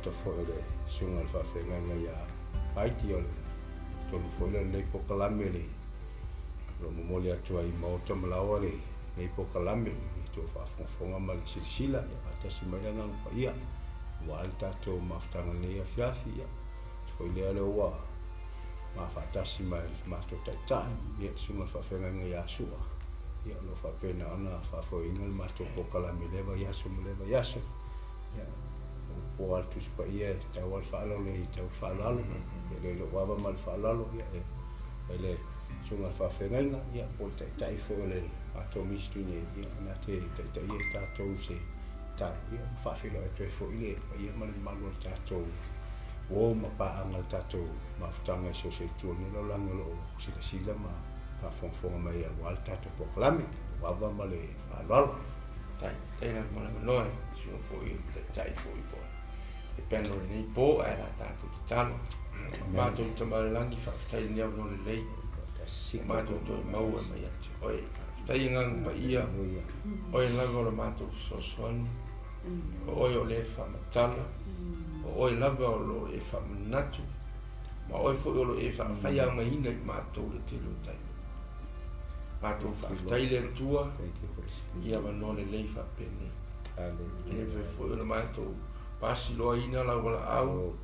to for le sunga fa fe nga ya ai ti ole to fo le po kalame le lo mo le Atua I mo to Malo le po kalame to fa fonga mal silsila ya ta simaya nga pa ia wa alta to maftanga le ya fiafi ya fo le wa ma fa ta simal ma to ta ya sunga fa fe nga ya sua ya lo fa pena ana fa fo ingal ma to po kalame le ba ya so ya o altu pa ia ta wal fa lo le ta fa lo le lo wa mal fa lo ya ele sunga fa fe nga ya po ta fo le ato mistune ya na te ia ta to se ta ia fa fe lo to fo ile ia mal ta to o ma pa angal ta to ma ftanga so se tu ni lo lang lo sila ma fa fo ma ia wal ta to po klami wa mal fa lo tai na mo so fo I tai fo I po e peno ni po era ta tu tal ma tu tamalangi fa tai ni no le ma tu mau ma ia oi tai ngang pa ia oi lago lo ma tu so son oi o le fa matala oi lago lo e fa natu ma oi fo lo e fa fa ia mai ni ma tu le tilo tai ma tu fa tai le tua ia va no le fa pene e ve fo lo ma tu pasi lo ina la wala au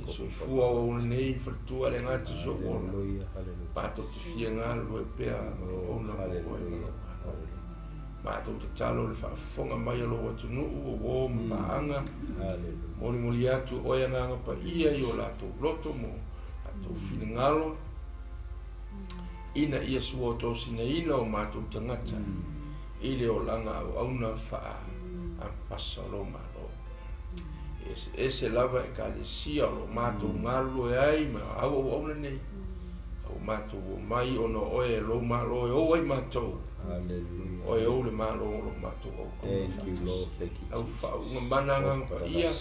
so fu o nei fa tu ale ngatu so o pa to ti fienga lo pe o na ma to te talo le fa fonga mai lo tu no o maanga moli atu o ya nga pa ia yo la to loto mo to finngalo ina ia suo to sineina o ma to tangata ile o langa au na fa a pasalo ma ese lava e kalesia lo mato ngalo e ai ma au nei au mato mai ono oe lo malo o ai mato oe o le malo lo mato o au fa un bananga pa ia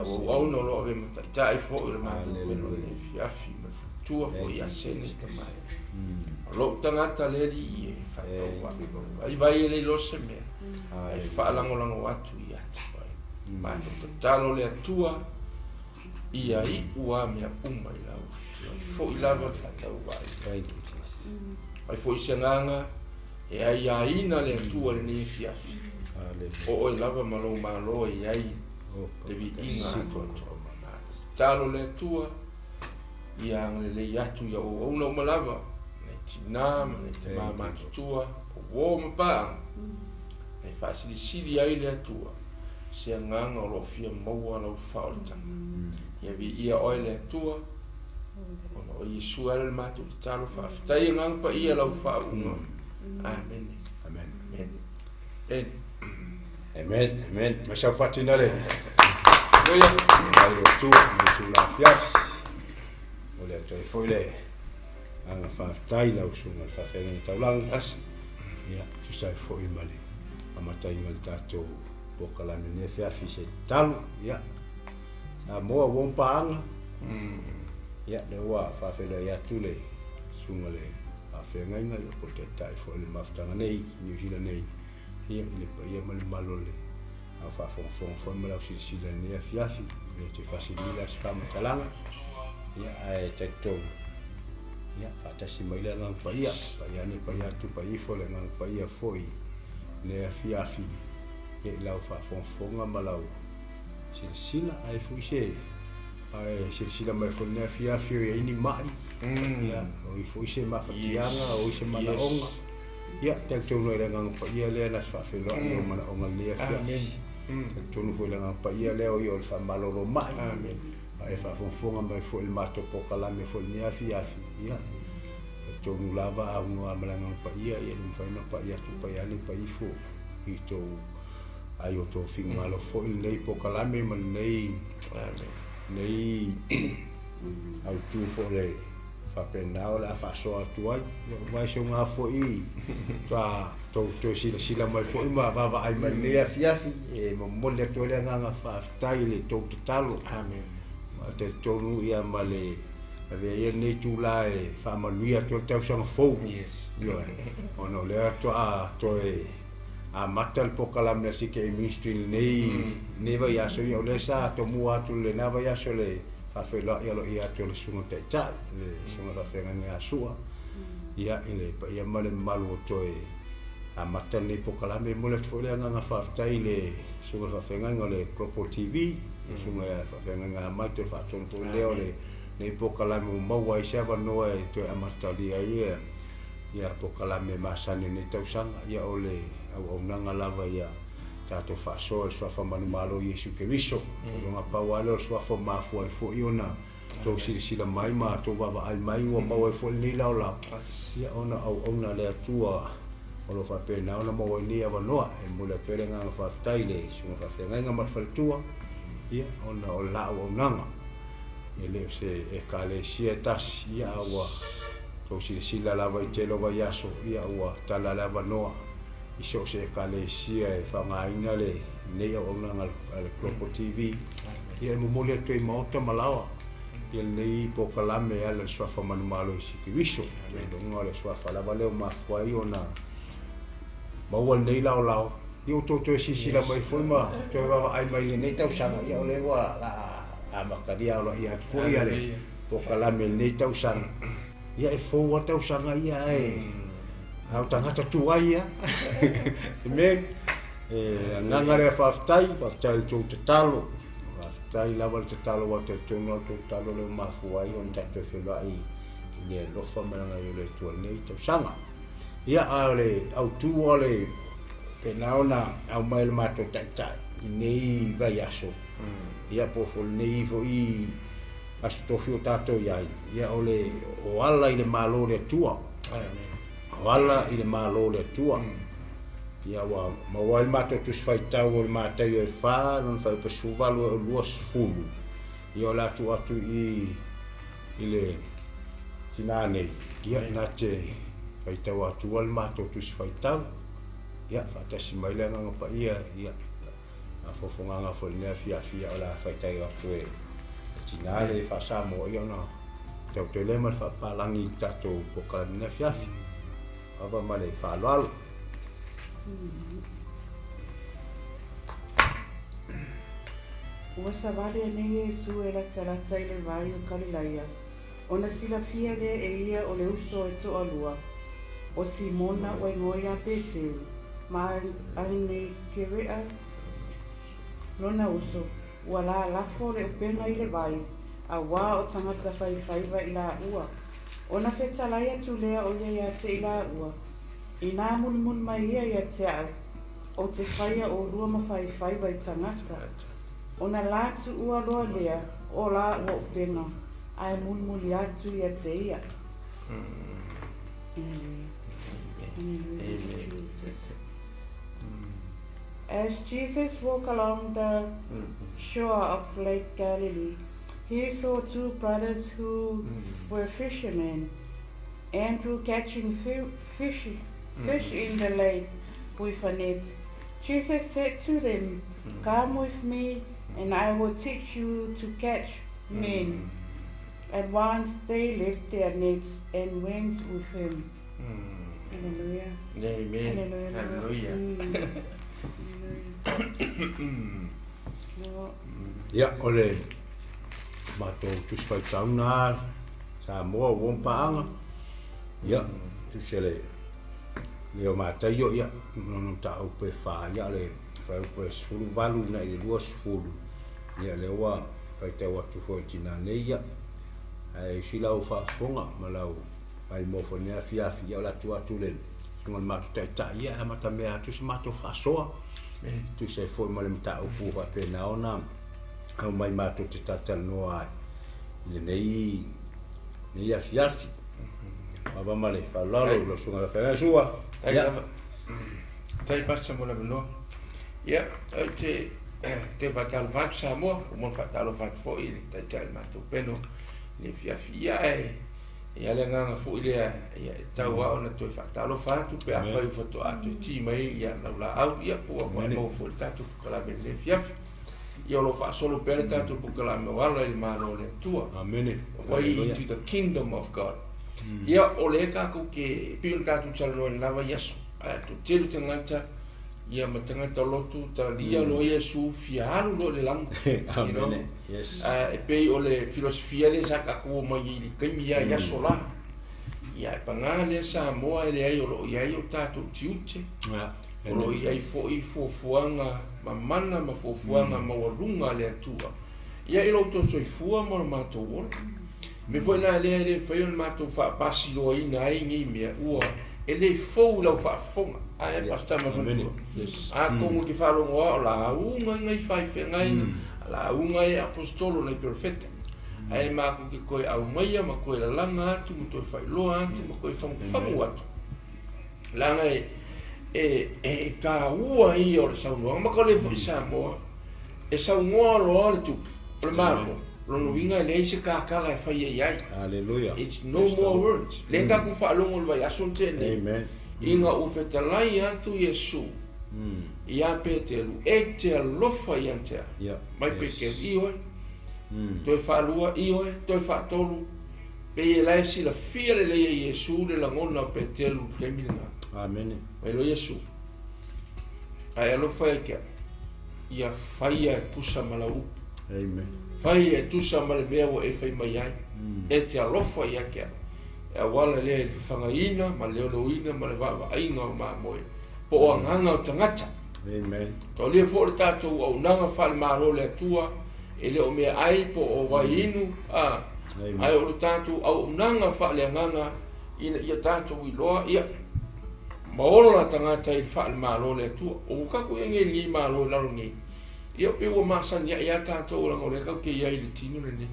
au no lo ave mata tai fo le mato pelo le fiafi ma tua fo ia sene tamai lo tangata le di fa ai vai le lo seme ai fa lango atu ia ma to talo le Atua ia I ua mea uma I lau fo I lava fatau vai ai fo I senganga e ai aina le Atua le ne fiafi o lava malo e ai le vi inga talo le Atua ia le atu ia o una malava ne tina ne te mama tutua o mapa ai fasili ai le Atua se nganga lo fia maua lo faulta ia vi ia oile Atua o Yesu al matu talo fa tai ngang pa ia lo fauna amen amen masa patina le loia ai tu la fias o le to foi le ang fa tai la usuma fa fe ni taulang as ia tu sai foi mali amatai ngal tato po kalame ne fiafi se talu ya a mo won paanga ya le wa fa fe le ya tule sungale a fe ngai po te tai fo le maftanga nei New Zealand nei ia le pa ia malo le a fa fo me la sila ne fiafi le te fasilila sa matalanga ya ai te to ya fa ta simaila ngang pa ia ne pa ia tu pa I fo le ngang pa ia foi ne fiafi e lau fa fonga malau silsila ai fuise ai silsila mai fona fiafi e ini mai ya o fuise ma fatianga o se malaonga ya te tono le ngang pa ia le na fa felo o malaonga le fiafi te tono fo le ngang pa ia le o fa maloro mai ai fa fonga mai fo il mato poca la me fo ni fiafi ya tono lava a uno amalanga pa ia e no fa na pa ia tu pa ia ni pa ifo I to ai o to finga lo fo il nei po kalame man nei au tu fo le fa penao la fa so atu ai vai so nga fo I to sila mai fo ma va ai man nei fiafi e mo le to le nga fa tai le to talo amen ma te tonu ia male ave ia nei tu la e fa maluia to te sang fo yo ono le to a mata le pokalame si ke ministry nei vai aso ia le sa to mu atu le na vai aso le fa fe lo ia lo ia to le sunga te ta le sunga fa fe nga sua ia ile pa ia male malu to e a mata nei pokalame mo le fo le nga fa tai le sunga fa fe nga le Pt2 TV sunga fa fe nga mai to fa ton to le ole nei pokalame mo wa isa va no e to a mata li ia ia pokalame masane nei tausanga ia ole au nanga lava ia tato fa so fa manu malo Yesu Keriso nga pawalo fa mafu ai fo iona to sila mai ma to baba ai mai wa mau fo ni la la ia ona au ona le Atua o fa pena ona mo ni ava noa e mo le tele nga fa taile so fa nga ma fa tua ia ona o la o nanga ele se e kale sia tas ia wa to sila lava i telo va yaso ia wa tala lava noa iso se kale sia e whangaina le nei o nanga al Pt2 TV ia mo mole to i mauta malawa ia nei pokalame ala swafa manu malo i Keriso ia donga le swafa lava leo mafuai ona maua nei lao ia to sila mai fulma to va ai mai le nei tau sanga ia le wa la a makaria o ia foi ale pokalame nei tau sanga ia e fo wa tau sanga ia e au tangata tuaia men nganga le faftai tu te talo faftai lava te talo wa te tono tu talo le mafuai on ta te felai le lo famela le tu nei tau sanga ia ale au tu ole penaona au mai le mato tai nei vai aso ia po fol nei vo i astofio tato ia ole o ala ile malo le tua wala ile malo le tua ia wa mawal mato tu sfaitau o Mataio e fa non fa pesuvalu o luas fulu ia la tu atu i ile tinane ia na te faitau atu al mato tu sfaitau ia fatasi mai le nga pa ia a fofonga nga fo le fia ola faitau atu e tinale fa samo ia na te te le mal fa palangi tato pokalame fia ava male fa lalo Ua savale ane Yesu e la talata i le vai o Kalilaia. Ona sila fia le e ia o le uso e to alua. O Simona o ingoia Pt2. Ma ane kerea lona uso. Ua la lafo le upena i le vai. A wā o tangata whaifaiva i la ua. Ona whetalaia tu lea o ia te i la ua. I nā mulmun mai ia te au. O te whaia o rua mawhaifaiva i tangata. Ona lātu ua loa lea o la ua upenga. Ai mulmuli atu ia te ia. As Jesus walked along the shore of Lake Galilee, he saw two brothers who were fishermen. Andrew catching fish in the lake with a net. Jesus said to them, "Come with me, and I will teach you to catch men." At once they left their nets and went with him. Hallelujah. Amen. Hallelujah. Ia ole mato tu sfaitau na sa mo won paanga ia tu sele leo Mataio ia non ta o pe fa ia le fa o pe sulu valu na i luas fulu ia le wa fa te wa tu fo tina ne ia ai sila o fa fonga malau ai mo fo ne afia la tu atu le ngon ma tu ta ia ma ta me atu se mato fa soa tu se fo mo le mta o pu fa pe na ona au mai mato te tata noa ile nei afia ava male fa lalo lo sunga la fera sua ia tai passa mo la no ia te va calvat sa mo fa talo fa fo ile tai tai mato peno ni fia ia le nga fo ile ia taua ona to fa talo fa tu pe a fa foto a tu ti mai ia la au ia po mo fo tatu kala ben le fia ia lo fa solo per tatu po kala me wala il malo le tua amen way into the kingdom of God ia o le ka ku ke pil ka tu chalo en lava yeso tu telu tangata ia matangata lotu talia lo Iesu fialu lo le lang. Amen. Yes. E pei o le filosofia le saka ku mai i kaimia ia sola. Ia pangale sa moa ele ai o lo ia o tatu tiuche. O lo ia i fuanga mamana ma fuanga mawalunga le atua. Ia i lo to soifua mo matou. Me foi na le foi un matou fa pasilo ina ai ngi mea ua ele fou la fa fonga ai pasta ma fonga a como que falo ngo la unha ngai fai fe ngai la unha e apostolo nei perfetta ai ma ko que coi au maia ma coi la langa tu mo to fai lo atu ma coi fam famu atu langa e ka ua i o sa no ma ko le foi sa mo e sa ngo lo tu premaro lo vinga le se ka kala fai ai Hallelujah. It's no more words. Lenga ku fa longo vai asunte ne. Amen. Inga u fetalai atu Yesu. Ia Pt2 e te alofa i antea. Mai peke ioi. Toi fa lua ioi, toi fa tolu. Pe e lai si la fia le Yesu le langona Pt2 ke milinga. Amen. Mai lo Yesu. Ai alofa e kia. Ia faia pusa malau. Amen. Fai e tusa male mea o e fai mai ai. E te alofa i akea. E wala lea e whangaina, ma leo loina, ma le wawa ainga o maa moe. Po o anganga o tangata. Amen. Tau lea fo le tātou au nanga whale maro le atua, e leo mea ai po o vai inu. Ai o le tātou au nanga whale anganga, ina ia tātou i loa, ia maolo la tangata i whale maro le atua. O kaku e nge ngi maro laro ngi. Ia pe o masan ia tātou la ngore kau ke ia i le tino le ne.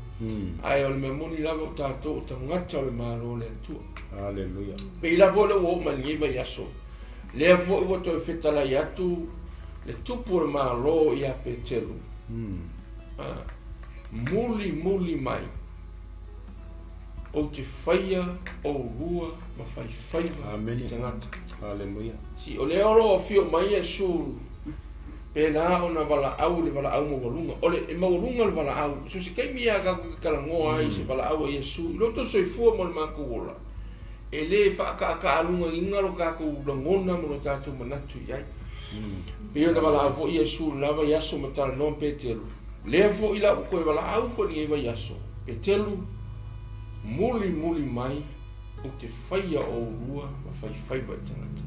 Ai o le memoni lava o tātou o tangata le malo le atua. Hallelujah. Pe ila vo le o malingi mai aso. Lea vo i wato e whetala i atu le tupu le malo i a Pt2. Muli mai. O te whaia o rua ma whai whaiva i tangata. Hallelujah. Si o le oro o fio mai e suru. Pena ona wala au le wala au mo walunga. Ole e mawalunga le wala au. So si kai mia ka kalangoa ai se wala au e Yesu. Loto soifua mo le maku ola. E le whaaka alunga ingaro ka ku langona mo le tātou manatu iai. Peo na wala au fo Yesu lava yaso matara non Pt2. Lea fo ila koe wala au fo ni ewa yaso. Pt2 muli mai o te whaia o rua ma whai wa tangata.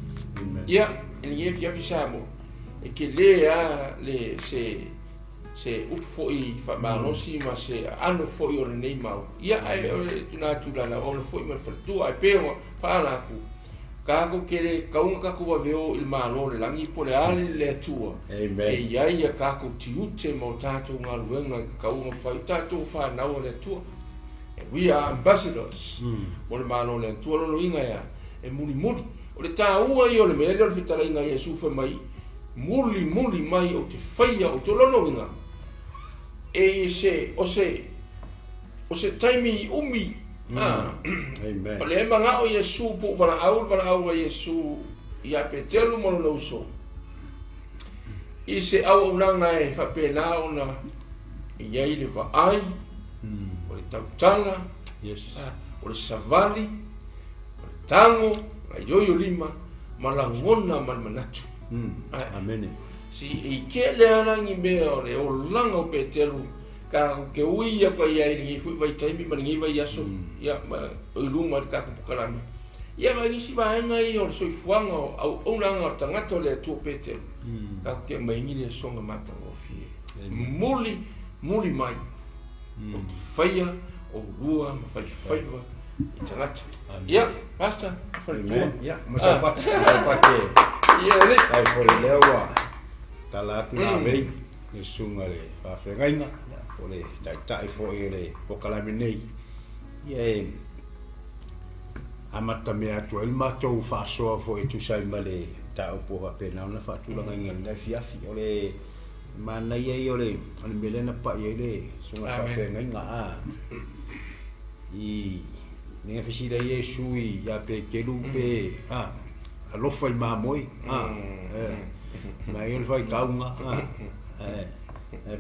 Ia, ni e fiafi samo. E ke lea le se upfo i whamanosi ma se ano fo i ore nei mau. Ia ai ore tunatulana o le fo i mawhalatua ai pēnga whānaku. Kako kere kaunga kako wa veo il malo le langi po le ali le atua. E iai a kako tiute mo tātou ngā luenga kaunga whai tātou whanau le atua. We are ambassadors. Mo le malo le atua lono inga ia. E muli. O le tā ua i o le mele o le whitara inga ia sufa mai. Muli mai o te whaia o te lono inga. E o se taimi umi. Amen. O le manga o Yesu po wana au a Yesu i a Pt2 mo no so. I se au nanga e whapena ona i ai le wa ai. O le tautala. Yes. O le savali. O le tango. A yoyo lima. Malangona malmanatu. Amen. Si i ke le arangi mea o le o langa o Pt2 ka ke uia ko ia i ngi fu vai taimi ma ngi vai aso ia ma o luma ka ko kalami ia ga nisi va nga i o so fuanga o langa tangata le tu Pt2 ka ke mai ngi le songa mata o fi muli mai o faia o rua ma fai i tangata ia basta ia ma sa pate ia le ai for le wa talatu na vei le sunga le fa fengaina o le tai fo le o kalami nei ia amata me atu el matou fa so fo e tu sai male ta o po ha pena na fa tu langa ngai fiafi o le mana ia o le melena pa ia le sunga fa fengaina i ne fisi da Yesu i ya pe kelu pe alofa i mamoi mai ele vai kaunga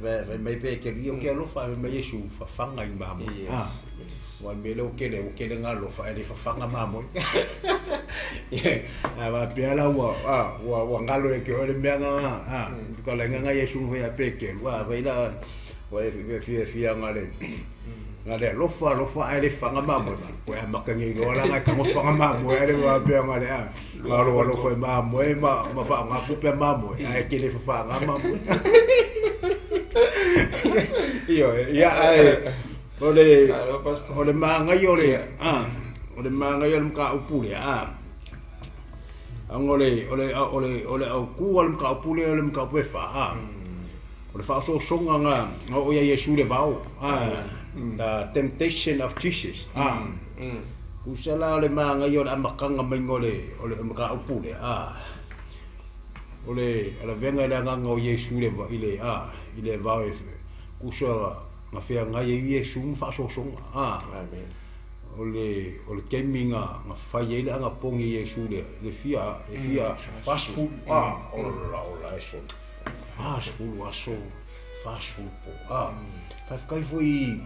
vai mai pe ke rio ke alofa mai Yesu fa fanga i mamoi wan mele o kele nga alofa ele fa fanga mamoi va piala wa ngalo e ke ole menga ko la nga Yesu ve a peke wa vaila wa fia ngale lofa ale fanga mamo ko ya makangi lo la nga ko fanga mamo ale wa be ngale ngalo lo fa mamo ma fa nga ku pe mamo ai ke le fa nga mamo io ya ole manga yo le ole manga yo mka upule angole ole au ku ole mka upule ole mka pefa ole fa so songa nga o ya Yesu le vao the temptation of Jesus usala ole manga yo la makanga mengole ole mka upule ole ala venga le nga o Yesu le va ile vao kusala ma fea nga Yesu fa so songa amen ole keminga nga fai ele anga pongi Yesu le fia fast food ola eso fast food po kai foi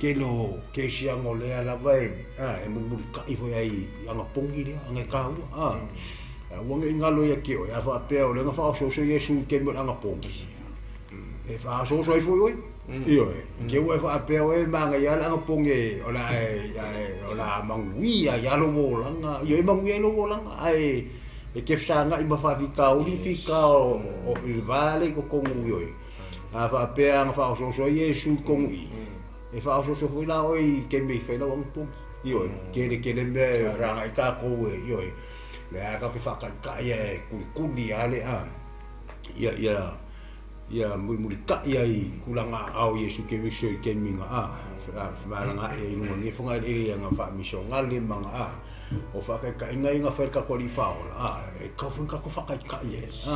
ke sia ngole ala vai e mo kai foi ai anga pongi le anga kau wanga ingalo ya ke o ya fa pe ole nga fa so Yesu ke mo anga pongi e fa so foi oi io che vuoi fare per oi manga ya la ponge ola manguia ya lo volanga io manguia lo volanga ai e che sanga i ma fa fica o il vale con io fa per fa so Yesu con e fa so foi la oi che mi fai la un po io che le me ranga ka ko io le ka che fa kai kuli ale ia muli ka ia I kulanga au Yesu ke wiso ke minga malanga e no ngi fonga ile nga fa miso ngale manga o fa ka inga fa ka qualifao e ka fun ka ko fa ka yes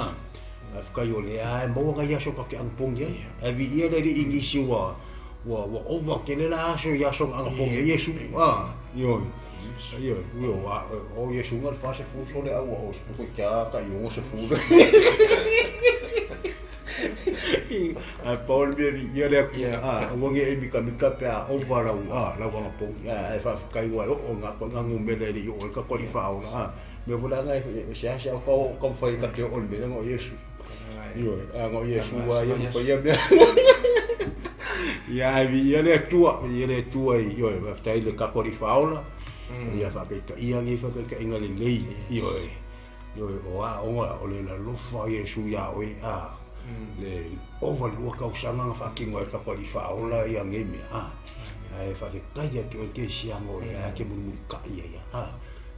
fa yo le mo nga ya so ka ke ang pong ye e vi ia le ingi siwa wa over ke le la so ya so ang pong Yesu yo o Yesu ngal fa se fu so le au o ko ka yo se fu Paul Bibi ia le wonge e mika pe over la wanga po e fa kai wa o nga ko nga ngumele li o ka qualifao me vola nga sia ko fai ka te o me ngo Yesu yo ngo Yesu wa yo ko ia be ia vi ia le tua yo va stai le ka qualifao la ia fa ka ia ngi fa ka inga le lei yo o le la lofa Yesu ya o le overlua ka usanga fa kingo ka qualifao la ia ngemi ai fa ka ia ke sia ngole ke mun ka ia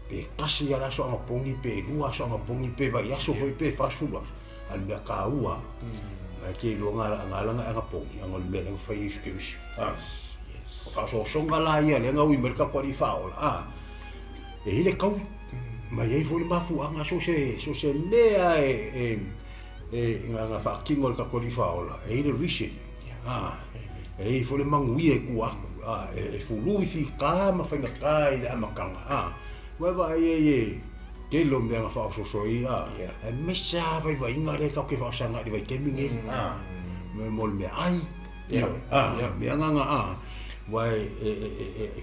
pe kasi ya la so pongi pe lua so pongi pe va ya so foi pe fa suba al me ka ua ke lo ngala nga pongi ngol me le fa Yesu ke wis fa so ngala ia le nga wi mer ka qualifao la e ile ka ma ia foi ma fu anga so se le nga fa kingo ka qualifao la e ile rishi e foi mangui e ku e fu lui fi ka ma fa nga kai le amakanga wa va ye ke lo me nga fa so ia e me sa vai nga le ka ke fa sanga di vai ke mingi me mol me ai me nga vai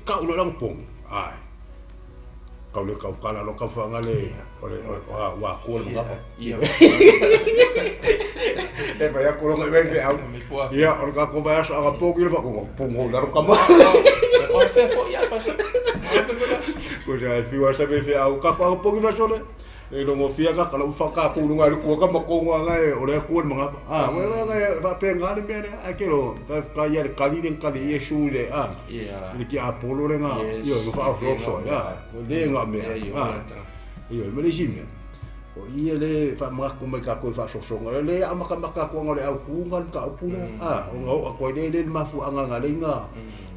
ka ulo lang pong kau le kau kala lo ka fa ngale wa ko le ngapa ia e vai ko lo ngai ve au ia or ka ko vai so aga pogi le fa ko pongo la ro ka ma o fe fo ia pas ko ja fi wa sa ve au ka fa pogi va so le e lo mo fia ka kala fa ka ku ngai ko ka ma ko ngai o le ko le ngapa we ngai va pe ngale me a ke lo ka ia kali le kali Yesu le le ki apolo le nga io no fa so le nga me io me le jime o ia le fa ma ko me ka ko fa so le amaka ko ngale au ku ngan ka pula o ko le mafu anga ngale nga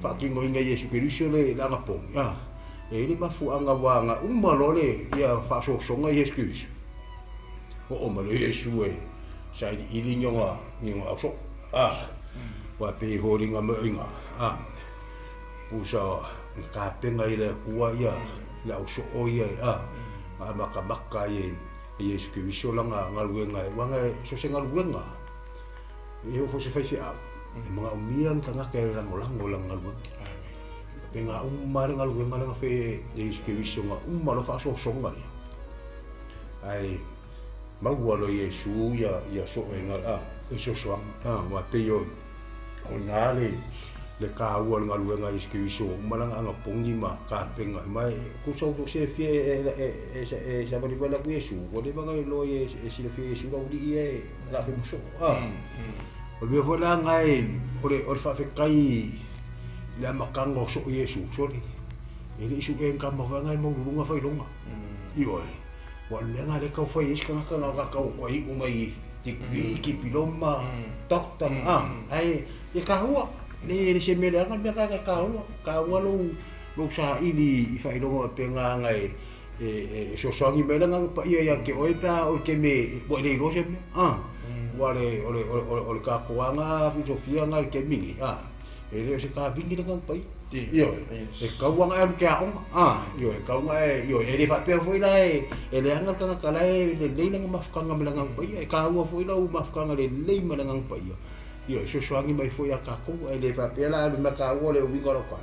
fa ki ngo inga Yesu Kristo le la nga pong e le mafu anga wanga malole ia fa so nga Yesu Kristo o malo Yesu e sai ili nyonga so wa pe horinga me inga usa ka penga ile kuwa ia la so oia maka ye Yesu Kristo langa ngaluenga wanga so se ngaluenga e fo se fai a mga umian tanga ke lang ngaluenga Penga marenga luenga fe eskeviso nga malo fa songa ia. Ai maua Yesu ya so enga eso so wa peyo onale le ka ua nga luenga eskeviso malanga nga pongi ma ka penga mai ku so se fie sa bali bala ku Yesu o de banga lo ye se fie Yesu la udi e la fe so o me vola ngai o fa fe kai la makango so Yesu sorry ele isu en kama vanga mo lunga fa ilonga io wa lenga le ka fa iska ka ka o i mai tikri ki piloma tok ai e ka hua le se me le ka ka hua lo sa ili fa ilonga penga ngai so songi me nga pa ia ke oi pa o ke me bo le lo se wa le ka koanga filosofia nga ke mingi ele se ka vingi nga pai io e ka wanga ke a io e ka wanga io ele fa pe foi la ele anga ka la le nga mafkanga melanga pai e ka wa foi la mafkanga le melanga pai io so swangi mai foi a ka ko ele fa pe la le ka wa le wi ko ka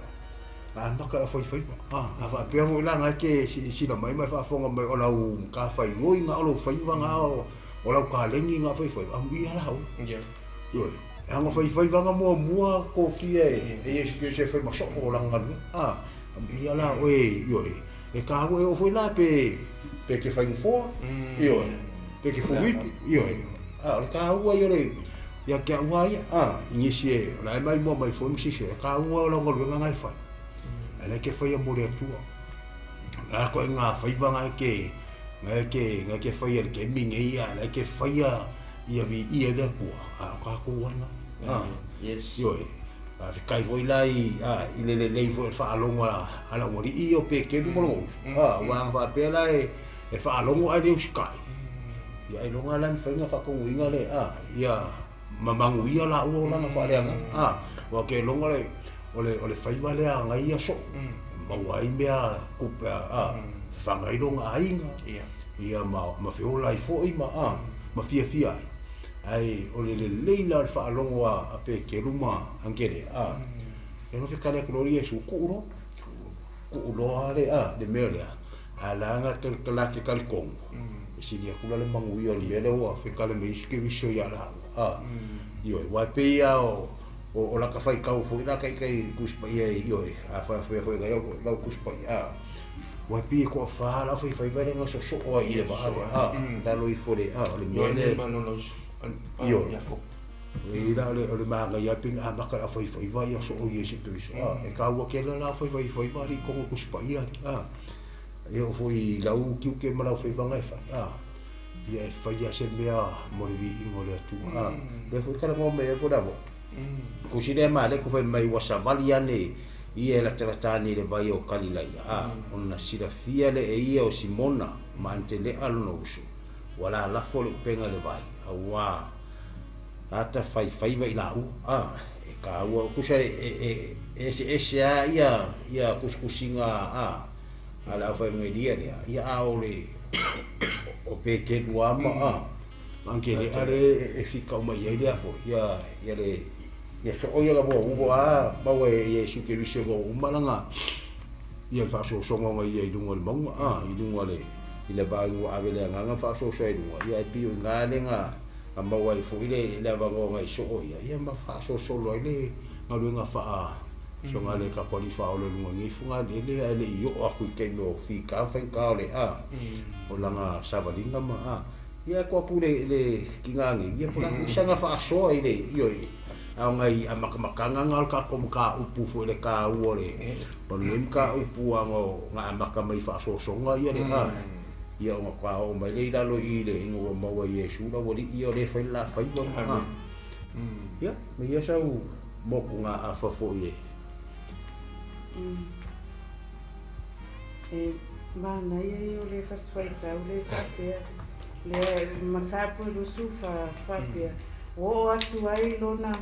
maka foi a fa pe foi la nga ke si la mai fa fonga mai o la ka fai oi nga o fai wanga o la ka lengi nga foi ambi ala ho io anga fai vanga mua ko fie e que se foi maso o langa ia la oi io e ka o foi la pe que fai fo io pe que foi io le ka io le ia que wa inicie la mai mo mai foi si se ka o la ngol nga ngai fai ele que foi a more Atua la ko nga fai vanga que nga que fai el que mingi ia la que fai ia vi ia le ku ka ku wana yes yo kai voi lai le foi fa longa ala mori io pe ke mo wa va pe lai e fa longa ai le sky ia ai longa lan fa nga fa ko winga le ia mamangu ia la o la fa le wa ke longa le ole fa vale nga ia so ma wai mea ku fa ngai longa ai nga ia ma fe ola i fo i ma fia ai o le leila fa longo a pe ke luma angere e no fe kale gloria su kuro ale de melia ala nga ke la ke kal kong si dia kula le mangu yo le le wa fe kale me iske viso ya la yo wa pe ya o la ka fai ka fo la kai kuspa yo a fa fe ga yo la kuspa wa pi ko fa la fai vai nga so o ia ba da lo i fore le mele io ila le manga ya ping maka la foi vai so o Yesu Cristo e ka wa ke la foi vai ri ko ku spaia io foi la u que mala foi vanga fa ia fa ya se mea morivi mo le tu le foi kala mo me fo davo ku si le male ku foi mai wa savali ane ia la tratani le vai o kalilai ona sira fia le ia o Simona ma ante le alno uso wala la fo le penga le vai awa ata fai vai la e ka wa ku se ia kuskusinga ala fai me dia ia ole o Pt2 anche le ale fica uma ia fo ia le ia so ia la bo ba we Yesu ke li se go malanga ia fa so ngo ia i dunga mo i dunga le ile ba ngo avele nga fa so dunga ia pi nga le nga amba wai fu ile va ngo ngai so ia ma fa so lo ile nga lu nga fa so nga le ka poli fa o le lunga ngi fu nga le io aku ke no fi ka fa ka le o la nga sa va dinga ma ia ko pu le kingangi ia pu la sa nga fa so ile io au ngai amakamanga ngal ka kom ka upu fu le ka u le on lim ka upu ngo nga makamai fa so nga ia le ia o ka o mai le lo i le ngo mo wa Yesu la wori ia le fa la fa bo ia me ia sa u mo ku nga fa fo ye ma na ia o le fa swai ta le fa le matapo lo sufa fa o atu ai lona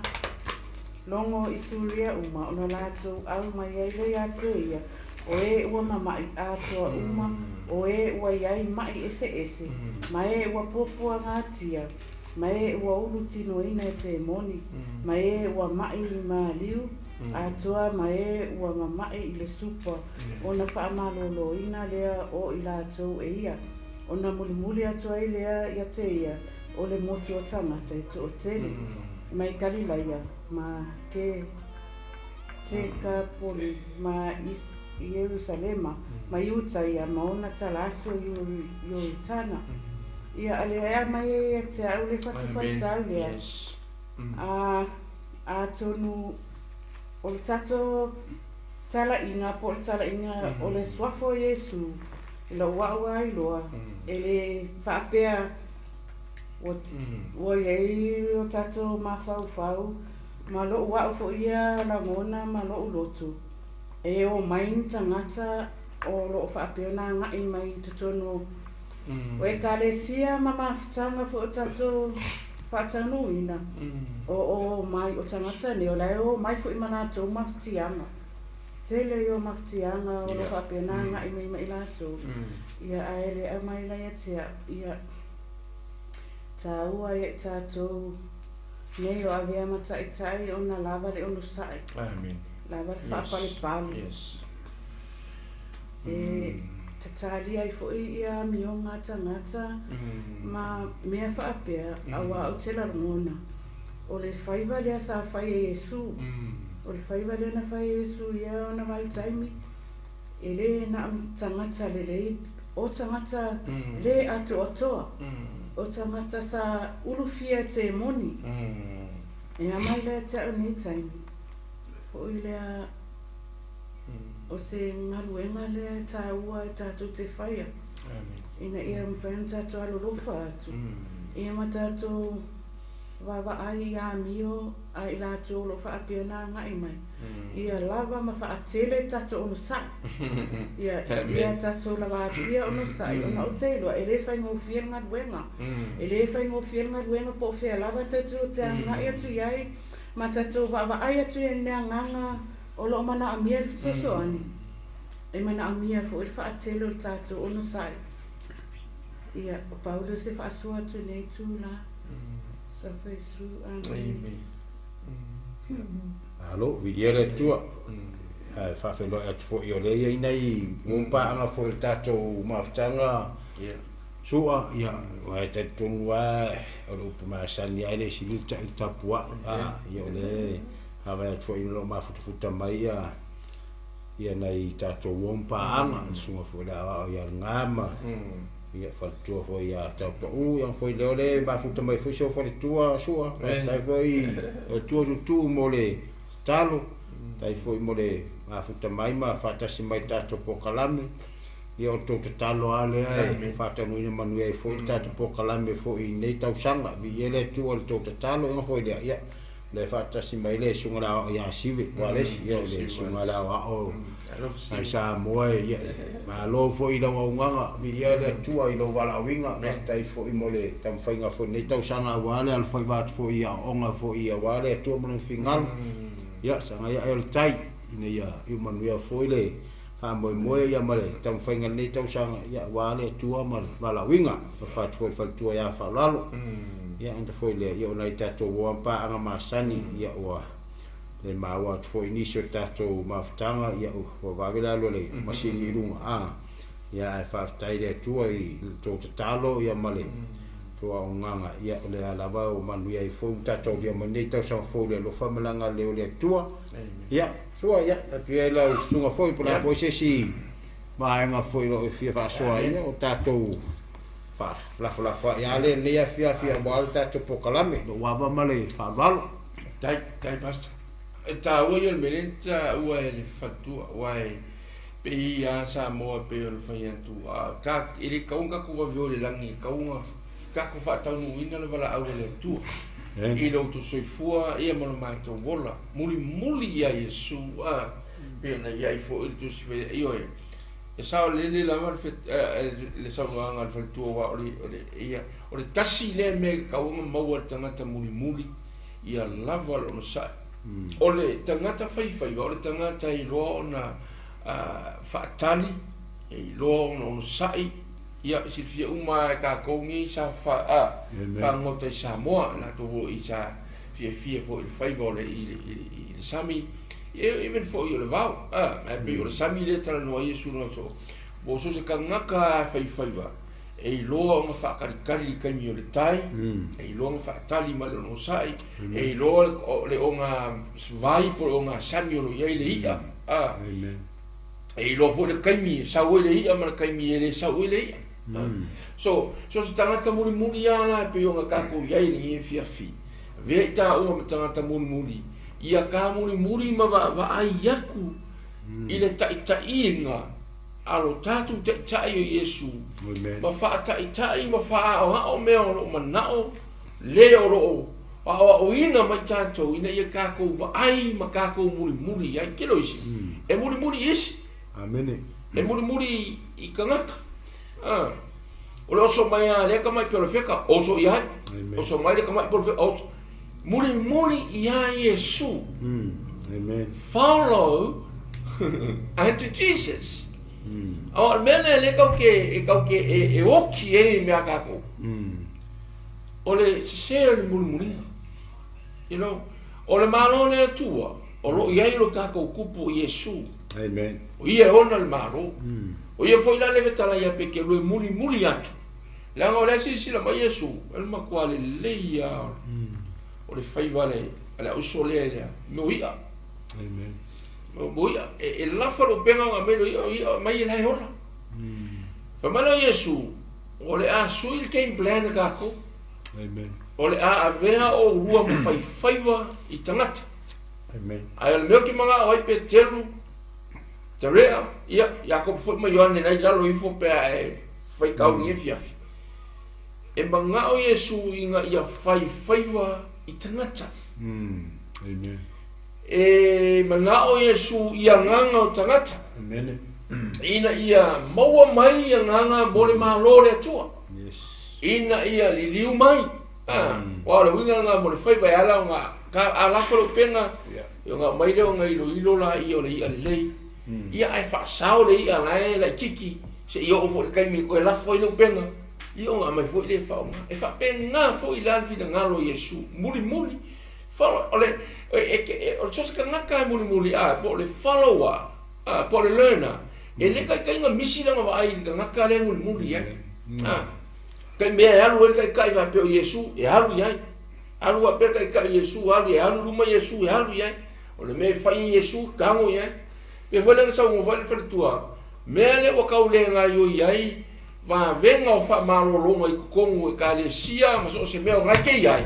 longo isuria uma ona lato au mai ai le atu ia o ua mama i Atua uma o ua iai mai ese mai ua popua ngatia mai ua ulu tino ina te moni mai ua mai ma liu Atua mai ua mamae I le supa ona whaamaloloina lea o I lātou e ia. Ona mulimuli atua I lea ia te ia o le motu o tangata e to o tele. Mai Galileia ma te Kapoli ma Yerusalema ma Iutaia ma ona tala atu Iutana. Ia alea mai e te au le whasawhaitau lea. A tonu o le tato tala inga po le tala inga o le swafo Yesu I lo waua I loa e le whaapea o iei o tato mawhau ma lo wau fo ia la ngona ma lo lotu e o main tangata o lo whaapea na ngai mai tutono o e kalesia ma mawhtanga fo tato whaatanu ina o mai o tangata ne o lai o mai fo imana tō mawhtianga tele o mawhtianga o lo whaapea na ngai mai lato ia aere a mai lai atea ia taua e tātou nei o avea mataitai o na lava le onu sai. Amen. Lava le whaapale pali. Yes. E tatali ai fo ia mionga tangata ma mea whaapea awa o te larongona. O le whaiva lea sa whai e Yesu. O le whaiva lea na whai e Yesu ia o na vai taimi. E le na tangata le lei o tangata le atu otoa. O tangata sa ulufia te moni. E amai lea te au nei taimi. O I lea o se ngaluenga lea ta ua e tātou te whaia. Ina ia mwhaina tātou alolofa atu. Ia ma tātou wawa ai a mio a I lātou lo whaapia nā ngai mai. Ia lava ma whaatele tātou ono sai. Ia tātou lava atia ono sai. Ona o teilua, e le whai ngofia ngā ruenga. E le whai ngofia ngā ruenga po whea lava tātou te ngai atu iai. Ma tātou wawa ai atu e nea nganga o lo mana amia soso ani. E mana amia fo il whaatele o tātou ono sai. Ia, o Paulo se whaasua atu nei tūna. Sa whaisu Amen. Alo, vi ele tua. Ai fa fe lo atu fo io le ia nei umpa anga fo il tato mafutanga. Sua ia wa te tunwa o lo puma sani ai le silu ta tapua. Ia le ava atu fo ilo mafuta mai ia nei tato umpa anga sunga fo la ia ngama. Ia faltua foi ia tapa yang foi le mafuta mai foi so foi tua sua tai foi tu mole talo tai foi mole mafuta mai ma fata si mai tato pokalame ia o to talo ale ai fata no manu ai foi tato pokalame foi nei tau sanga vi ele tu o to talo yang foi ia le fata si mai le sunga la ia sive wale ia le sunga la o ai sa moe ia Malo foi la nganga vi ia le tua I lo wala winga tai foi mole tam fainga foi nei tau sanga wale al foi bat foi ia onga foi ia wale tu mo fingal ia sanga ia el tai ina ia I manuia foi le fa moe ia male tam fainga nei tau sanga ia wale tua mal wala winga fa foi fa tua ia fa lalo ia anda foi le ia ona tato wa pa anga masani ia wa le maua foi inisio tato mafutanga ia o vavela lo le masini runga ia fa tai le tua I to talo ia male to nganga ia le alava o manu ia foi tato ia manita sa foi le lo famalanga le tua ia so ia tu ia la sunga foi pula foi si ma nga foi lo fia fa so ia o tato fa la ia le ia fia boal tato pokalame lo wava male fa valo Tai basta. Ta ua il merenta ua ele fatua wai pe ia sa mo pe el faiatu ka ele kaunga ku va viole langi kaunga ka ku fa tau nu ina le vala au le tu I lo tu soifua ia mo mai to wola muli ia Yesu pe na ia fo il tu se io e sa le la mal fet le sa nga al tu wa ole ia ole kasi le me kaunga mo tanga ta muli ia lava lo sa ole tangata fai ole tangata I lo na fatali I lo no sai ia silfia uma ka kongi sa fa ngota sa mo na to I sa fia fo I fai ole I sami even fo yo le vau mai pe yo sami le tra no Yesu no so bo so se kangaka fai e loa nga fa kari kai mi le tai e loa nga fa tali ma le no sai e loa le onga vai po onga sami no ye le ia Amen. e loa fo le kai mi sa o le ia ma kai mi le sa o le ia so se tangata muri ana pe onga ka ko ye ni fiafi ve ta o ma tangata muri ia ka muri ma va ai yaku ile ta inga alo tatu ta yo Yesu ma fa ta ma fa o me o manao le o o ina ma tato ina ia ka ko va ai ma ka ko muri ai kilo isi e muri isi amen e muri I kangaka o lo so mai le ka mai pelo feka o so ia o so mai le ka mai pelo feka muri ia Yesu amen follow unto Jesus Awal mena le kau ke oki e me akako. Ole se le mulmuli. You know, ole malo le Atua. Olo ia ro kako kupu Yesu. Amen. O ia ona le malo. O ia foi la le vetala ia pe ke lo muli atu. La ngole si la mai Yesu, el makwale le ia. Ole fai vale, ala usole ia. No ia. Amen. Boia e la falo penga nga melo ia mai la hola fa malo Yesu ole a suil tem plan ka ko amen ole a avea o rua mo faiva I tangata amen ai le ki manga oi Pt2 tarea ia Jacob foi mai Johan nei la lo ifo pe ai fai kau ni fiafi e manga o Yesu inga ia faiva I tangata amen e mana o Yesu ia nganga o tangata amen ina ia maua mai ia nganga mole malo le Atua yes ina ia liliu mai wa le winga nga mole fai vai ala nga ka ala fo pena yo nga mai le nga ilo la ia le ia le ia ai fa sao le ia la kiki se yo fo kai mi ko la fo ilo pena io nga mai fo le fa e fa pena fo ila fi nga lo Yesu muli follow ole o tsoska ngaka muli po le follower po le learner ele kai nga misi la nga ai ngaka le muli kai me alu kai va pe Yesu e alu ai alu a pe kai Yesu alu luma Yesu alu ai ole me fai Yesu kango ai pe vole sa mo vole fer tua me le o ka ule nga yo ai va venga o fa malo longa I kongo ka le sia ma so se me nga ke ai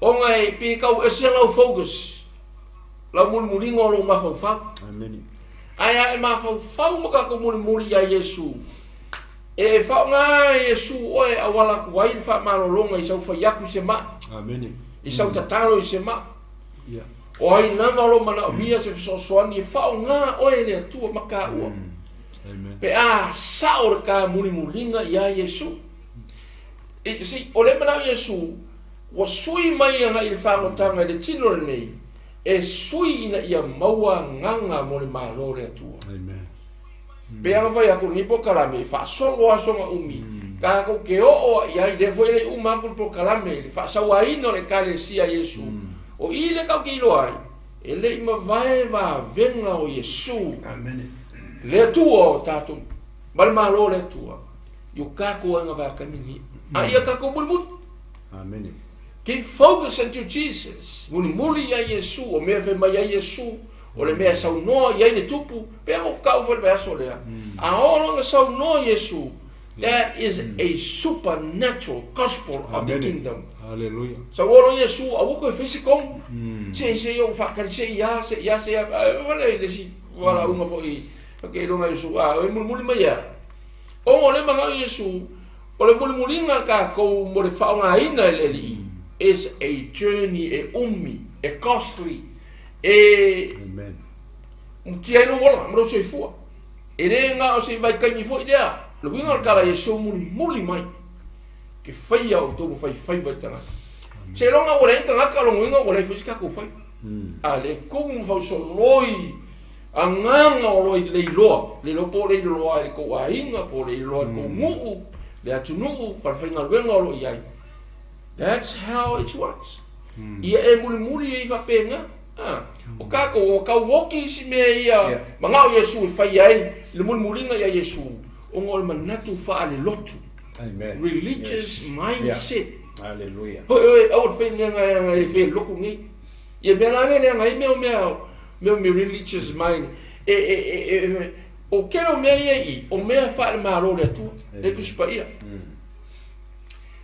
Onga e pe kau e se lau focus. Lau muli ngolo ma fau. amen Ai ma fau mo ka ko muli ya Yesu. E fa nga Yesu oe awala ku wai fa malolonga I sau fa yaku se ma. amen I sau tatalo I se ma. yeah Oi na malo mana mia se so soani fa nga oe le Atua maka ua. amen Pe saur ka mulinga ya Yesu. E si ole mana Yesu wa sui mai nga I whangotanga le tino nei e sui ina ia maua nganga mo le malo le Atua amen pe anga vai aku ni po kalame fa solo asonga umi ka ko ke o ia I le foi le uma po kalame le fa sawa ino le kale sia Yesu o ile ka ki lo ai ele ima vai va venga o Yesu amen le Atua tatu mal malo le Atua yo ka ko anga va kamini ia ka ko bulbul amen Keep focus into Jesus. Muli ya Yesu, o mea fe mai ya Yesu, o le mea sau noa ya ne tupu, pe o kau foi verso lea. A ono sau noa Yesu. That is a supernatural gospel of the kingdom. Hallelujah. Sa olo Yesu, a woko e fisikong. Se yo fa kar se ya, wala le si, wala unga foi. Okay, longa Yesu, e muli mai ya. O le manga Yesu, o le mulinga ka ko mo le faunga ina le li. Is a journey, a costly, amen. Kia no wala, mro soi fua. E re nga o se vai kai fo idea. Lo winga kala Yesu muli mai. Ke fai au to fai vai tanga. Se longa ora entra nga kala winga ora fisika ko fai. Ale ko un fa so loi. Anganga o loi le lo po le loa le ko ainga po le loa ko mu. Le atunu fa fainga wenga o loi ai. That's how it works. Ia e muli e fa penga, O kako o ka woki si me ia mangao Yesu fai ai le mulinga ia Yesu o ngol manatu fa ale lotu. Amen. Religious mindset. Hallelujah. Oi au fe nga fe loku ni. Ye belane le ngai me religious mind. O kero me ia o me fa le malo le tu. Le ku spa ia.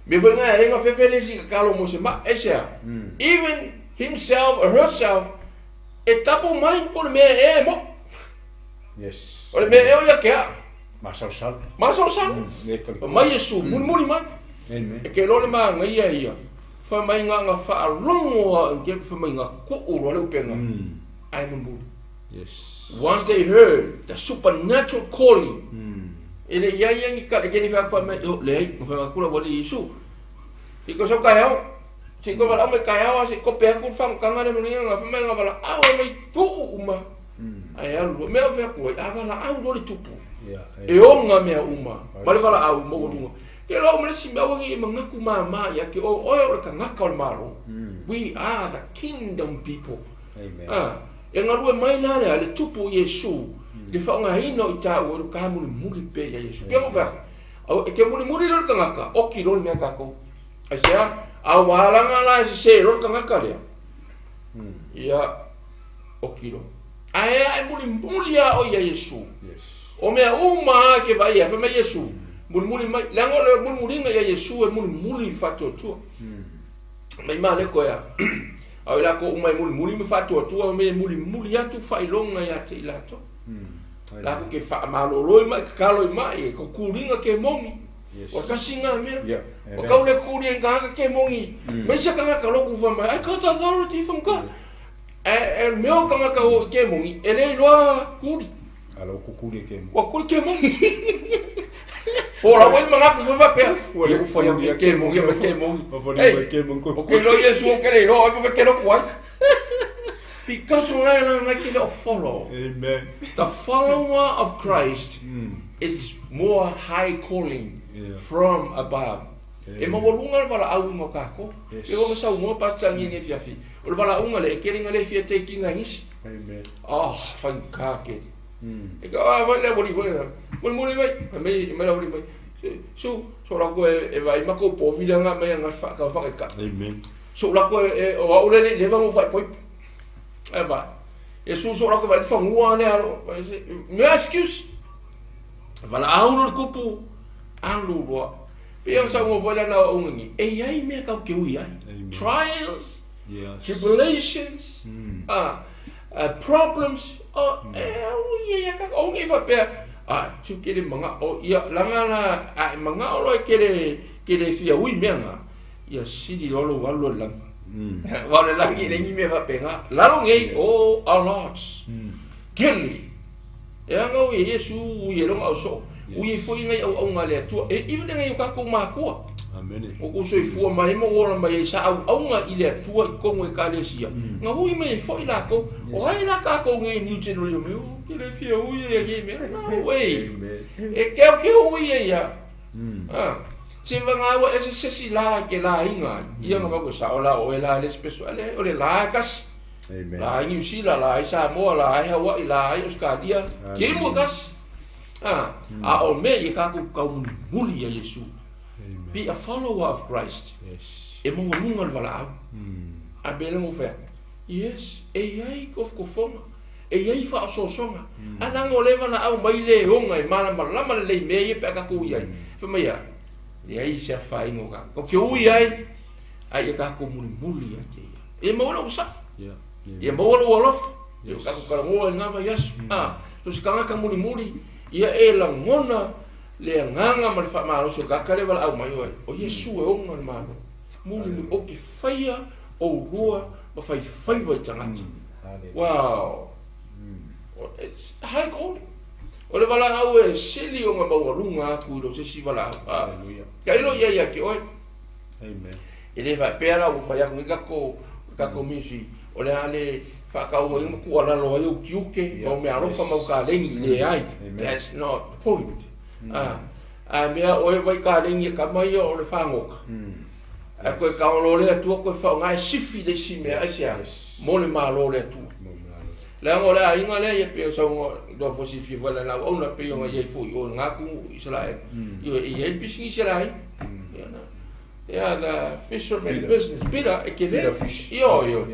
Me foi nga renga fe felisi ka lo mo se ma esa. Even himself or herself tapo mai por me mo. Yes. Ora me eu ia que Masal sal. Mai Yesu mun mai. Amen. Ke lo le ma ngai ia. Fa mai nga fa longo ke fa mai nga ko o le penga. Ai mun. Yes. Once they heard the supernatural calling. Ele ia ngi ka ke ni fa mai le fa ku la boli Yesu. Iko so ka yo. Siko wala mai kaya wa siko pe ku fam kanga le mlinga nga fa mai nga wala awa mai tu uma. Ai alu me fa ku avala au do le tupu. E o nga me uma. Male wala au mo ngo. Ke lo mle si bawa ngi mangaku mama ya ke o o ka ngaka o malo. We are the kingdom people. Amen. E nga lu mai na le tupu Yesu. Le fa nga hino ita o ka muli pe ya Yesu. Ke o fa. O ke muli lo ka ngaka. O ki lo me ka ko. Asia awala ngala se ro ka ngaka le ya okilo ai muli ya o ya Yesu o me uma ke vai ya fa me Yesu muli mai lango le muli nga ya Yesu e muli fato tu mai male ko ya au la ko uma muli fato tu me muli ya tu fa ilonga ya te ilato la ko ke fa malo roi mai kalo mai ko kuringa ke momi o kasinga me o kaule kuri nga ke mongi me se kanga ka loku fa mai I got authority from God me o kanga ka ke mongi ele lo kuri alo kuri ke o kuri ke mongi o la wel manga ku fa pe o le ku fa ya ke mongi o fa ni ke mongi o ke lo Yesu o ke le lo o ke lo kwa because we are like a follow. Amen. The follower of Christ is more high calling from above. E mo volunga vala au mo kako. E o sa mo pasa ngi ne fiafi. O vala unga le keringa le fia taking ngis. Amen. Ah, fan kake. E ka va le boli vola. Mol mai, me la boli mai. So la ko e vai mako po vida nga me nga fa ka. Amen. So la ko e o le va mo fa poi. E va. E so la ko va fa ngua ne me excuse. Vala au no kupu alu lo. Yang sa mo vola na ungi. E ai me ka ke ui ai. Trials, tribulations, problems. Ya ka ongi fa pe. Tu kere manga o ya langa na manga o kere fia ui menga. Ya sidi lo walo lang. Walo lang ni me fa pe nga. Lalo ngai o a lots. Kelly. Ya nga ui Yesu ui lo au so. Ui foi ngai au ngale Atua e even ngai ka ko ma ko amen o ko so fu mai mo ora mai sa au nga ile Atua ko ngwe ka le sia nga ui me foi la ko o ai la ka ko ngai new generation me o ke le fia ui e me no way e ke ui e ya se va nga wa ese se la ke la inga ia nga ko sa ola o la le special o le la kas amen la New Zealand la sa mo la ai Hawaii la ai Australia ke mo kas o me ye ka ku muli ya Yesu. Be a follower of Christ. Yes. E mo lunga vala. A bele mo fe. Yes. E ai ko foma. E ai fa so songa. Ana ngo leva na au mai le onga e mala mala le me ye pe ka ku ai. Fe mai ya. E ai se fa ingo ka. Ko ke u ai. Ai ka ku muli ya te. E mo lo sa. Yeah. E mo lo wolof. E ka ku ka mo nga va yes. So se ka ka muli. Ia e la ngona le nganga ma fa malo so ka kale wala au mai o Yesu e onga malo muli o ki faia o rua ma fai wa tangati wow it's high calling o le wala au e sili o nga bawalunga ku lo se si wala haleluya kai lo ia ki oi amen ele va pera o fa ya nga ko misi o le ale fa ka o mo ku ala lo yo kiuke o me alo fa mo ka lengi le ai that's not the point me o vai ka lengi ka mai o le fa ngoka A koe kaolo le atua koe whao ngai sifi le si mea asia. Mo le malo le atua. Lea ngō lea inga lea ia peo sau ngō do fo sifi wala na ona peo ngā iei fui o ngā kungu Israel. Io e iei pisingi Israel. Yeah, the fisherman business. Pira, e ke lea. Io.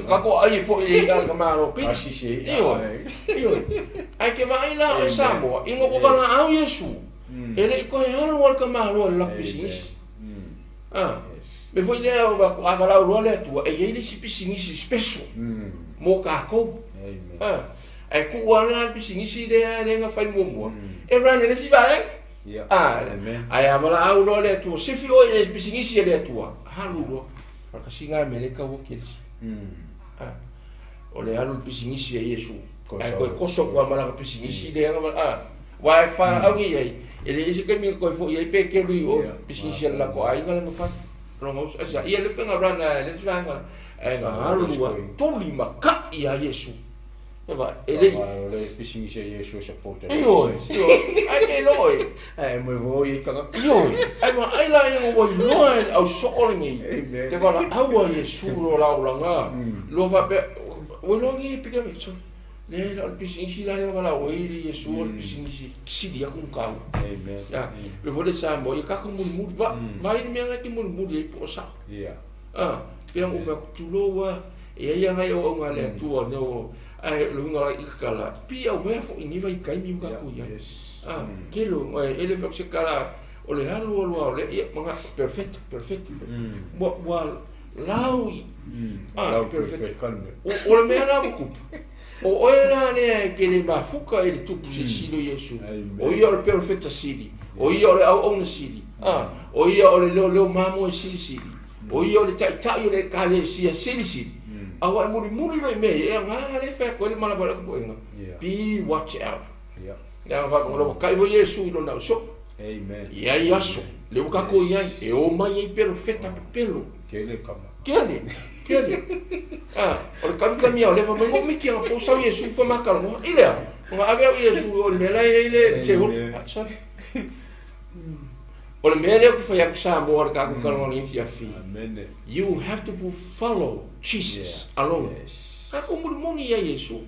Kako ai fo i alka maro pira. Io. Ai ke mai la o Samoa. Ingo ko wanga au Yesu. Ele i koe halo alka maro la pisingi. Me foi lea o wako akalau roa lea tua. E iei le si pisingi special. Mo kako. Ai ku wana pisingi lea le nga fai momoa. E rana le si vai. Ai amala au lo le tu se fio e pisingisi le tua halu lo para singa me le ka wo kirisi o le halu pisingisi e Yesu ai ko koso ko amala ka pisingisi le wa fa au ngi ai ele isi ke mi ko fo ye pe ke lui o pisingisi la ko ai ngala no fa no mo asa ia le penga rana le tsanga ai nga halu wa toli maka ia Yesu ele pisingisi Yesu support io ai ke loi mo voi ka io ai ma ai la yang wo no au so ngi te vala au Yesu ro la nga lo va pe wo lo ngi pika me so le la pisingisi la vala wo Yesu pisingisi si dia kun ka amen ya le vole sa mo ya ka ko mu va vai me nga ti mu e po sa pe ngo fa tu lo wa e ya nga yo nga le tu no ai lu ngala ikala pia we fo ni vai kai mi ka ku ya kelo ele fa se kala o le halu o le manga perfect bo lau perfect o le mera ku o era ne ke le mafuka ele tu si silo Yesu o ia le perfect sili o ia le au ona sili o ia o le lo mamo sili o ia le tai le kale sili awa muri mai me e ngana le fa ko le mala bala ko inga be watch out ya va ko lo kai vo Yesu no na so amen ya yaso le ka ko ya e o mai perfecta pelo kele kama kele o le kami o le fa mo mi ki a po sa Yesu fa makalo ile o ave Yesu o le la ile se ho sorry o le mele ko fa ya sa mo ka ko kalon ni fi amen you have to follow Jesus alone. Kako muri ya Yesu.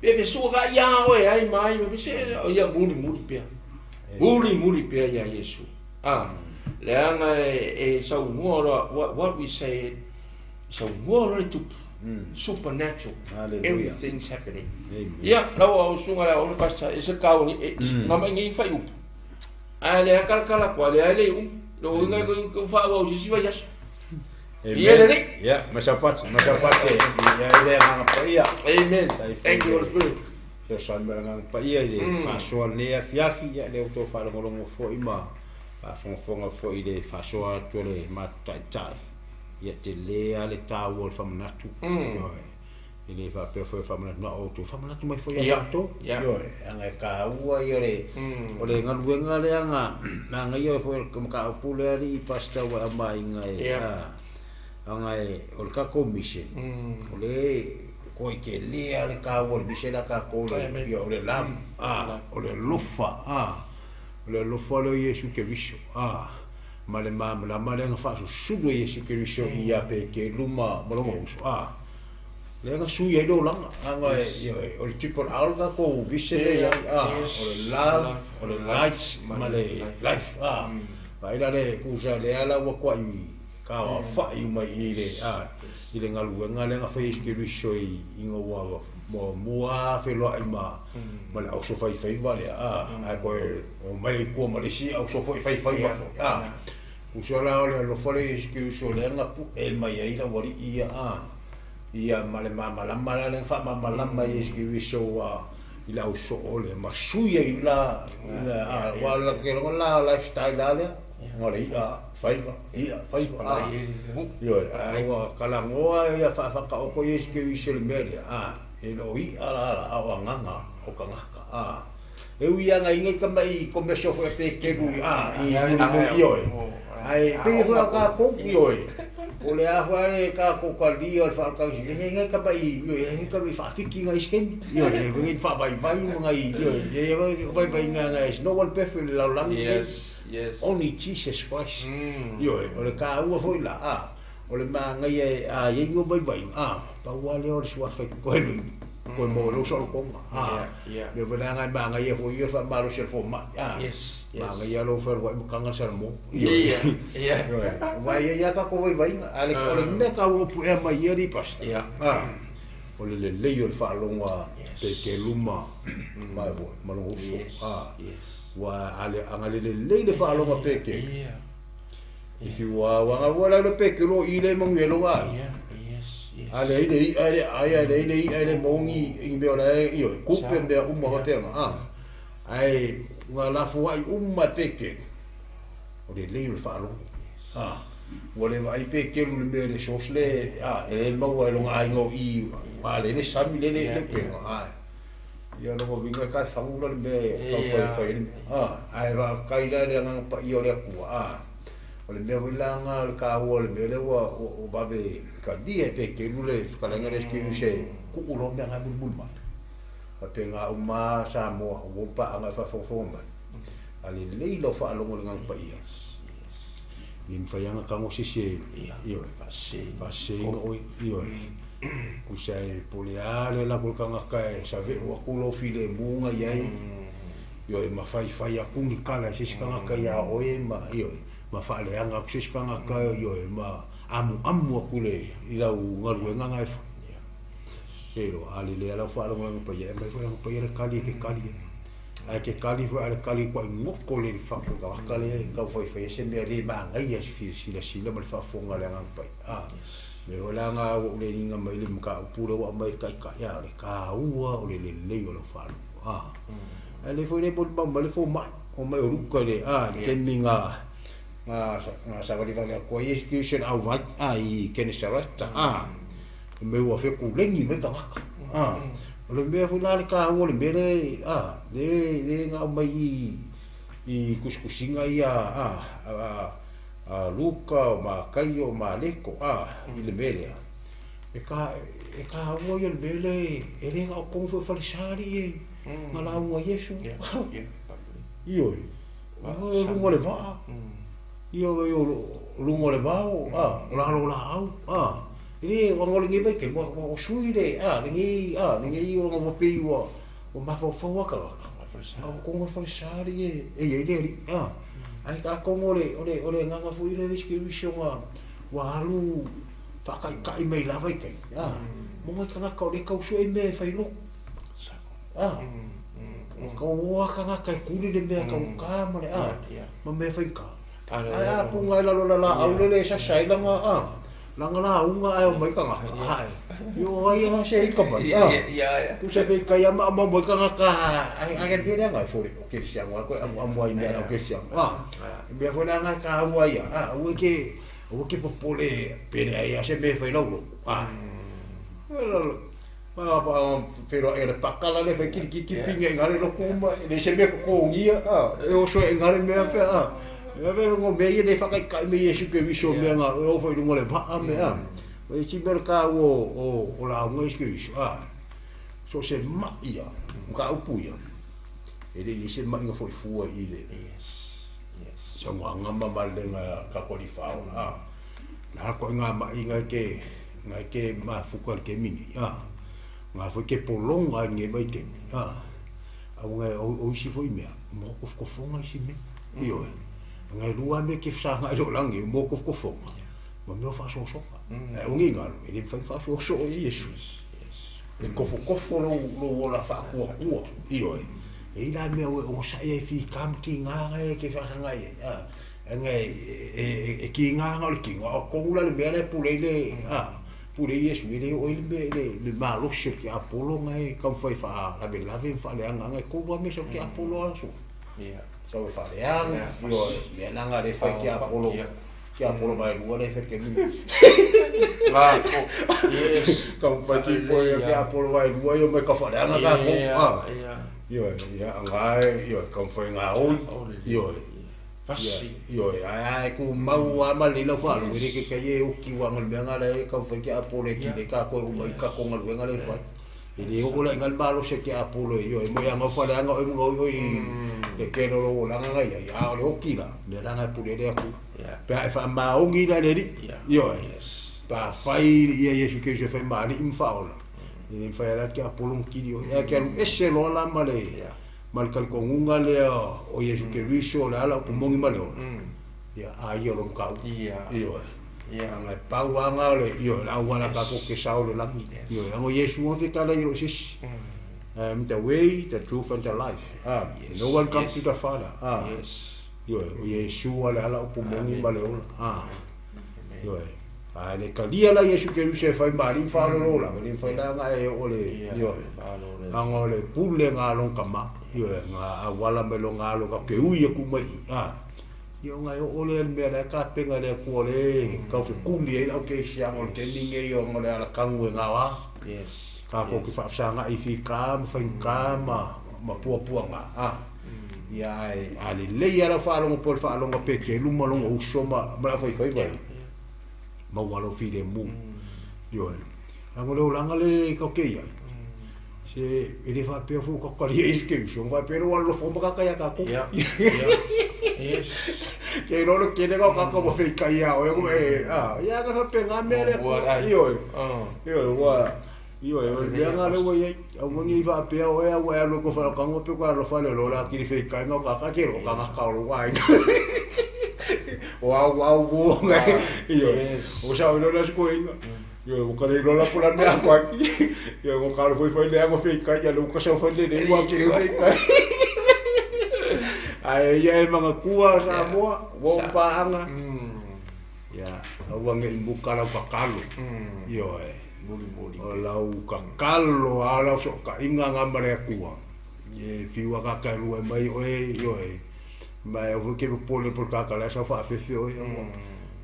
Be so ga ya o ai mai me se o ya muri pe. Muri pe ya Yesu. Le anga e sa ngora what we say so ngora to supernatural. Everything's happening. Ya, lawa o sunga la o pasta e se ka ni na mai fa u. Ale kala kwa le lo nga ko fa o si va ya. Yeah, masapati. Ya ile nga pa ia. Amen. Thank you Holy Spirit. So san nga pa ia ile fa so le fiafi ya le to fa lo fo ima. Fa fonga fo ile fa so to le Mataio. Ya te le ale ta wo fa manatu. Ile fa pe fo fa manatu na o to fa manatu mai fo ya to. Yo nga ka ua ile. O le nga le nga yo fo ka pule ali pasta wa mai nga angai o ka commission o le ko ke le ale ka wo le la ka ko le o le lam o le lufa o le lufa le Yesu ke viso ma le la nga fa su Yesu ke viso ia pe ke luma mo le nga su ye do lang angai o le tipo alga ko viso ya o le love o le lights ma le life vai le kusa le ala wa kwa ka fa i mai ile nga fa iske riso i ngo wa mo fe lo ai ma le au so fai vale ai ko o mai ko ma le si au so fai va uso la lo fole iske riso le nga pu el mai ai la wali ia ma le le fa ma iske riso ila au so ole ma suya ila wala ke la lifestyle la ngore faiva yo kala ngoa ia fa ka o ko iske wisel media e lo ala awanga o kanga e uia nga inga ka mai commercial fo pe ke bu yo ai pe fo ka ko yo O le afare ka ko kali o fa ka si he ka bai he ka fa fiki ngai sken yo he ngi fa bai ngai yo he bai ngai no one perfect la lang yes only Jesus Christ yo o le ka u foi la o le ma ngai ye ngo bai pa wa le o sua fa ko ko mo lo so ko le vela ngai ma ngai foi yo fa ma lo se fo ma yes ma ngai lo fa wa ka ngai sa mo vai ya ka ko vai ale ko le me ka o pu e mai ri pas o le yo fa longa te luma mai bo ma lo wa ale angale le fa longa pe ke if you wa wala le pe ke lo ile mo ngelo wa ale ile mongi i me ora io kupe me uma hotel ai nga la fu ai uma teke o le fa longa wale vai pe ke lu me le sosle e mo wa longa ai ngo i ale le sami le pe ia no vinga ka fangula le ka fa ai va kaida le nga pa io le ku o le mea wilanga le ka ua le mea le ua o vave ka dia pe ke lule whakalanga le skiru se kukulo mea ngai mulmulma pa pe ngā uma sa moa o wompa anga whawhawhawma ale leilo whaalongo le ngang pa ia ni mwhaianga kango sise ioe vase inga oi ioe kusai poleale la kulkanga kai sa ve ua kulo file munga iai ioe ma whai akuni kala sisi kanga kai a oe ma ioe ma fale anga kusis kanga ka yo ma amu akule ila ngaru nganga e ero ali le ala fa lo nganga pa ye mai fa pa ye kali ke kali ai ke kali fa ale kali ko ngoko le fa ko ka kali ka foi fa se me le ma ngai ya si la ma fa fonga le nganga pa me ola nga o le ninga mai le ka puro wa mai ka ya le ka ua o le o lo fa ale foi le bon ba le fo mai o mai ru ka le ke minga nga sa vale ko execution au vai ai ken sarata me wa fe ku lengi me ka le me fu la ka o le me de nga mai i kuskusinga ia luka ma kaio ma leko i le mele e ka o yo le mele e le nga ko fo falsari nga la o yesu io o le va io lungo le vao la au ini ngol ngi be ke mo sui de ngi o mo pe o ma fo ka ko mo fa sari e ri ai ka ko mo le nga fu ile viski visonga wa lu fa kai mai la vai ke mo ka ka le ka so e me fa ilo ko wa ka kai kuli de me ka mo le ma me fa ka ai punga la au le sa sai langa la unga ai mai ka ai yo ai ha sei ka mai tu se ve ka ya ma mo ka ai ke dia nga fori ke sia ngwa ko ai me na ke sia me fo na ka wa ya o ke popole pele ai se me fa lo pa pero era pakala le fa ki pinga ngare lo kuma le se me ko ngia o so ngare me pa ya ve ngo me ye fa ka me yesu ke viso me nga o foi ngo le va me e ci merca o la ngo eski so se ma ia ka upuia e le se ma ngo foi fu ile so nga ma le nga ka qualifao la ko nga ma inga ke ma fu ko ke mini nga foi ke polonga nge vai ke nga o si foi me mo ko fonga si me io ngai lua me ke fa ngai lo langi mo ko fo ma me fa so o ngi ngalo ele fa so yesu e ko fo lo la fa ko io e la me o sa e fi kam ki nga ke fa ngai ngai e ki nga ngol ki ko la le me le pule yesu ele o le malo se ki apolo ngai kam fa la be la fa le ngai ko wa me so ki apolo so so fa le yo me nanga le fa ki apolo vai lua le fa ke mi yes kam fa ki po ki apolo vai lua yo me ka fa le nanga ko yo ngai yo kam fa nga o yo Fasi. Yo ai ku mau ama le lo fa lo ke ke o ki wa ngal benga le ka fa ki apole ki le ka ko mai ka ko ngal benga le fa ini o le ngal malo se ki apole yo mo ya ma fa le nga o mo o le ke no lo la nga ya le o ki la le la nga pule le ku pa fa ma o ngi la le yo pa fai ia yesu ke je fa ma li im fa ola ni fa la ki apolo ki yo ya ke ese lo la ma le mal kal ko ngunga le o yesu ke riso la ala pu mongi ma le ya a yo lo ka yo nga pa wa nga le yo la wa la ka ko ke sa o la yo ngo yesu o fi ka la yo sis the way, the truth and the life no one comes to the father yo yesu ala ala pu mongi ma le yo le kalia la yesu ke riso fa ma li fa lo la ni fa la nga e o le yo nga le pule nga lo kama yo nga wala melo nga lo ka ke uia ku mai yo nga o le me la ka penga le ku le ka fe ku li e ke sia mo ke ninge yo nga le ala kangu nga wa ka ko ki fa sa nga i fi ka fa ma pu nga ya ali le ya la fa lo mo por fa lo mo pe ke lu mo lo o so ma fa vai ma walo fi de mu yo nga le langa le ka ke ya se ele fa pe fu ko ko ye ke so fa pe lo fo ba ka ya ka ko yes ke no lo ke de ka ko mo fe ka ya o ya ka fa pe nga me le yo ya nga le wo ye o mo ngi fa pe o ya wa lo ko fa ka ngo pe ko lo fa le lo la ki fe ka ngo ka ke ro ka ka lo wa wow nga yo o sa o lo la sko yo ko le lo la pula me afa yo ko ka foi le ngo fe ka ya lo ko sa foi le wa ki le fe ka ai ya mga kuwa sa mo wo pa anga ya o nga imbuka la ka kalo yo muli o la ka kalo ala so ka inga nga mare kuwa ye fiwa ka ka lu mai yo mai o ke pole por ka la sa fa fe yo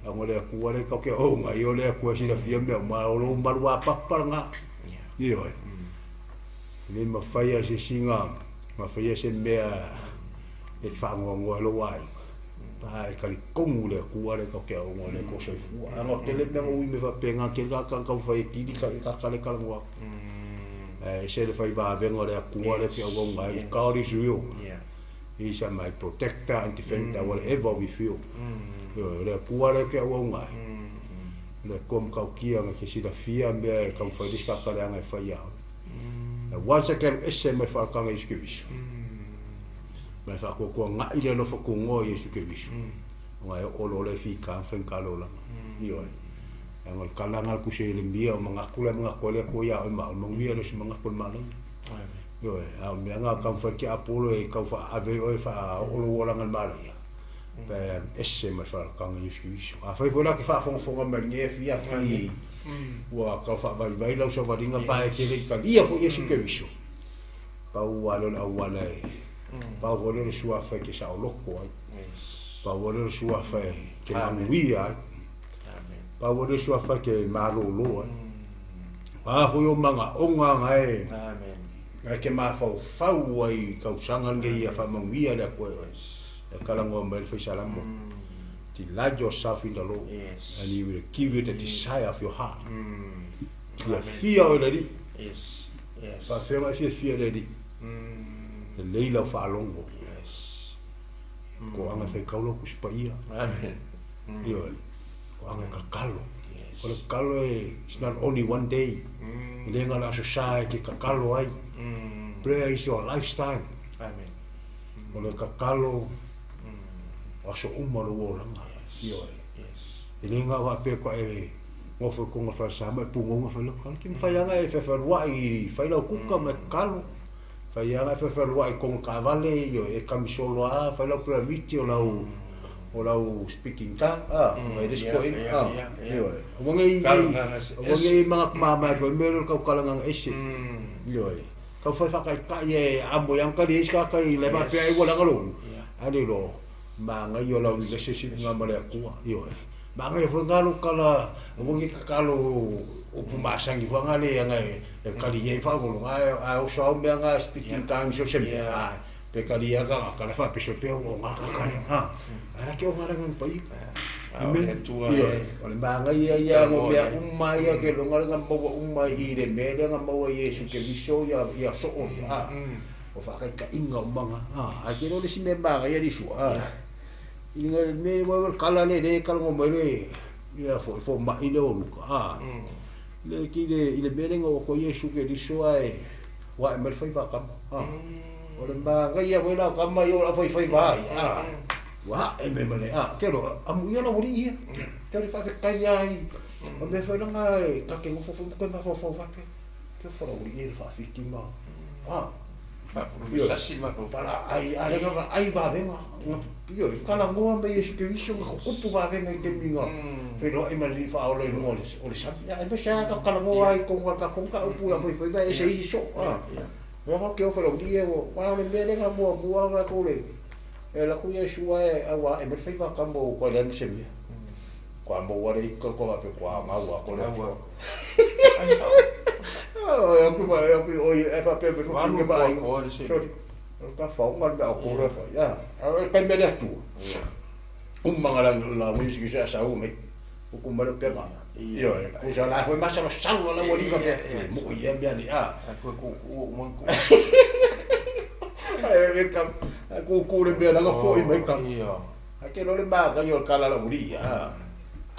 amo le kuwa le ka ke o nga yo le kuwa si la fia me ma o lo marwa pa nga yo ni ma faya se singa ma faya se mea e fa ngo lo wa pa e kali kongu le kuwa le ka ke o ngo le ko se fu anga tele me o me va penga ke ka fa e ki ka le ka ngo se le fa va vengo le kuwa le ke o ngo ai ka ri ju he's my protector and defender whatever we feel le kuwa le ke o ngo le kom ka ki anga ke si da fia me ka fa dis ka ka anga fa ya once again ese me fa ka ngai skivis ma fa ko nga ile no fa ko ngo yesu ke bisu nga o lo le fi ka fa ka lo la yo ngol kala ngal ku se le mbia mga kula mga ko le ko ya ma mo mbia le mga ko ma yo me nga ka fa ki apolo e ka fa ave o fa o lo wala ngal ma ya pe esse ma fa ka ngai yesu ke bisu a fa vola ki fa fo ma nge fi a fi wa ka fa vai la so va dinga pa e ke le ka ia fo yesu ke bisu pa wala la wala pa vole le sua fa ke sa loko pa vole le sua fa ke manguia pa vole sua fa ke malo lo pa fo yo manga onga ngai amen ke ma fa fa wai ka usanga ngai fa manguia le ko e kala ngo mel fa salam to delight yourself in the Lord and he will give you the desire of your heart you fear already pa fe ma fear already le leila fa longo ko anga fe kaulo ku spaia amen yo ko anga ka kalo ko le kalo is not only one day le ngala society ka kalo ai prayer is your lifestyle amen ko le ka kalo aso umalo wala yo le ngala pe ko e mo fo ko nga fa sama pungo nga fa lo kan kin fa yanga e fa wa i fa lo ku ka me kalo fa ia fa wa con cavale io e camisolo a fa la permiti o la speaking ta mai disco in io o ngai mga mama ko mero ka kalanga ese io ka fa ka ye amo yang ka dis ka le ma pe ai wala ngalo ali lo ma ngai yo la relationship ngama le ku io ma ngai fo ngalo kala o ngai ka kalo o pumasangi fa ngale yang e kali ye fa go nga a o so me nga speaking tongues so sem pe kalia ka kala fa peso pe o ngaka kale ha ara ke o ngara ngang pai ole tua ole banga ia ngo me umai ia ke lo ngara ngam bawa umai I le me le ngam bawa Yesu ke viso ia so o ha o fa ka inga manga ha a ke lo le si me banga ia disu ha inga me mo kala le kala ngo me le ia fo ma ile o luka ha le ki le me le ngo ko Yesu ke diso ai wa me fa va kam ha ole banga ia we la kam mai o la fa va ha wa e me male ke lo amu ia la wori ia ke le fa kai ai o me fa nga ka ke ngofo fo ko ma fo va ke fo la wori ia fa fitima ha fa sa ma fo para ai ale ga ai va venga io kala mo me Yesu ke viso ko ku va venga I te minga pero e mali fa o le sa ya e sa ka kala mo ai ko ka upu la foi va e se iso ha wa ke o fa la wori ia wa le me nga mo ga ko le e la kuia shua e awa e me fai ka mo ko le se mi ko mo wa re ko pe ko ma wa ko le wa oh ku ba o e pa pe ko ke ba ko se ka fa o ma ko re fa ya a pe me le tu mangala la mo si sa o me ku ma le pe ma io ku sa la foi ma sa salvo la mo di ka mo ia me ali ko mo ko ai ka ku le me nga foi mai ka a ke lo le ma ka yo kala la muri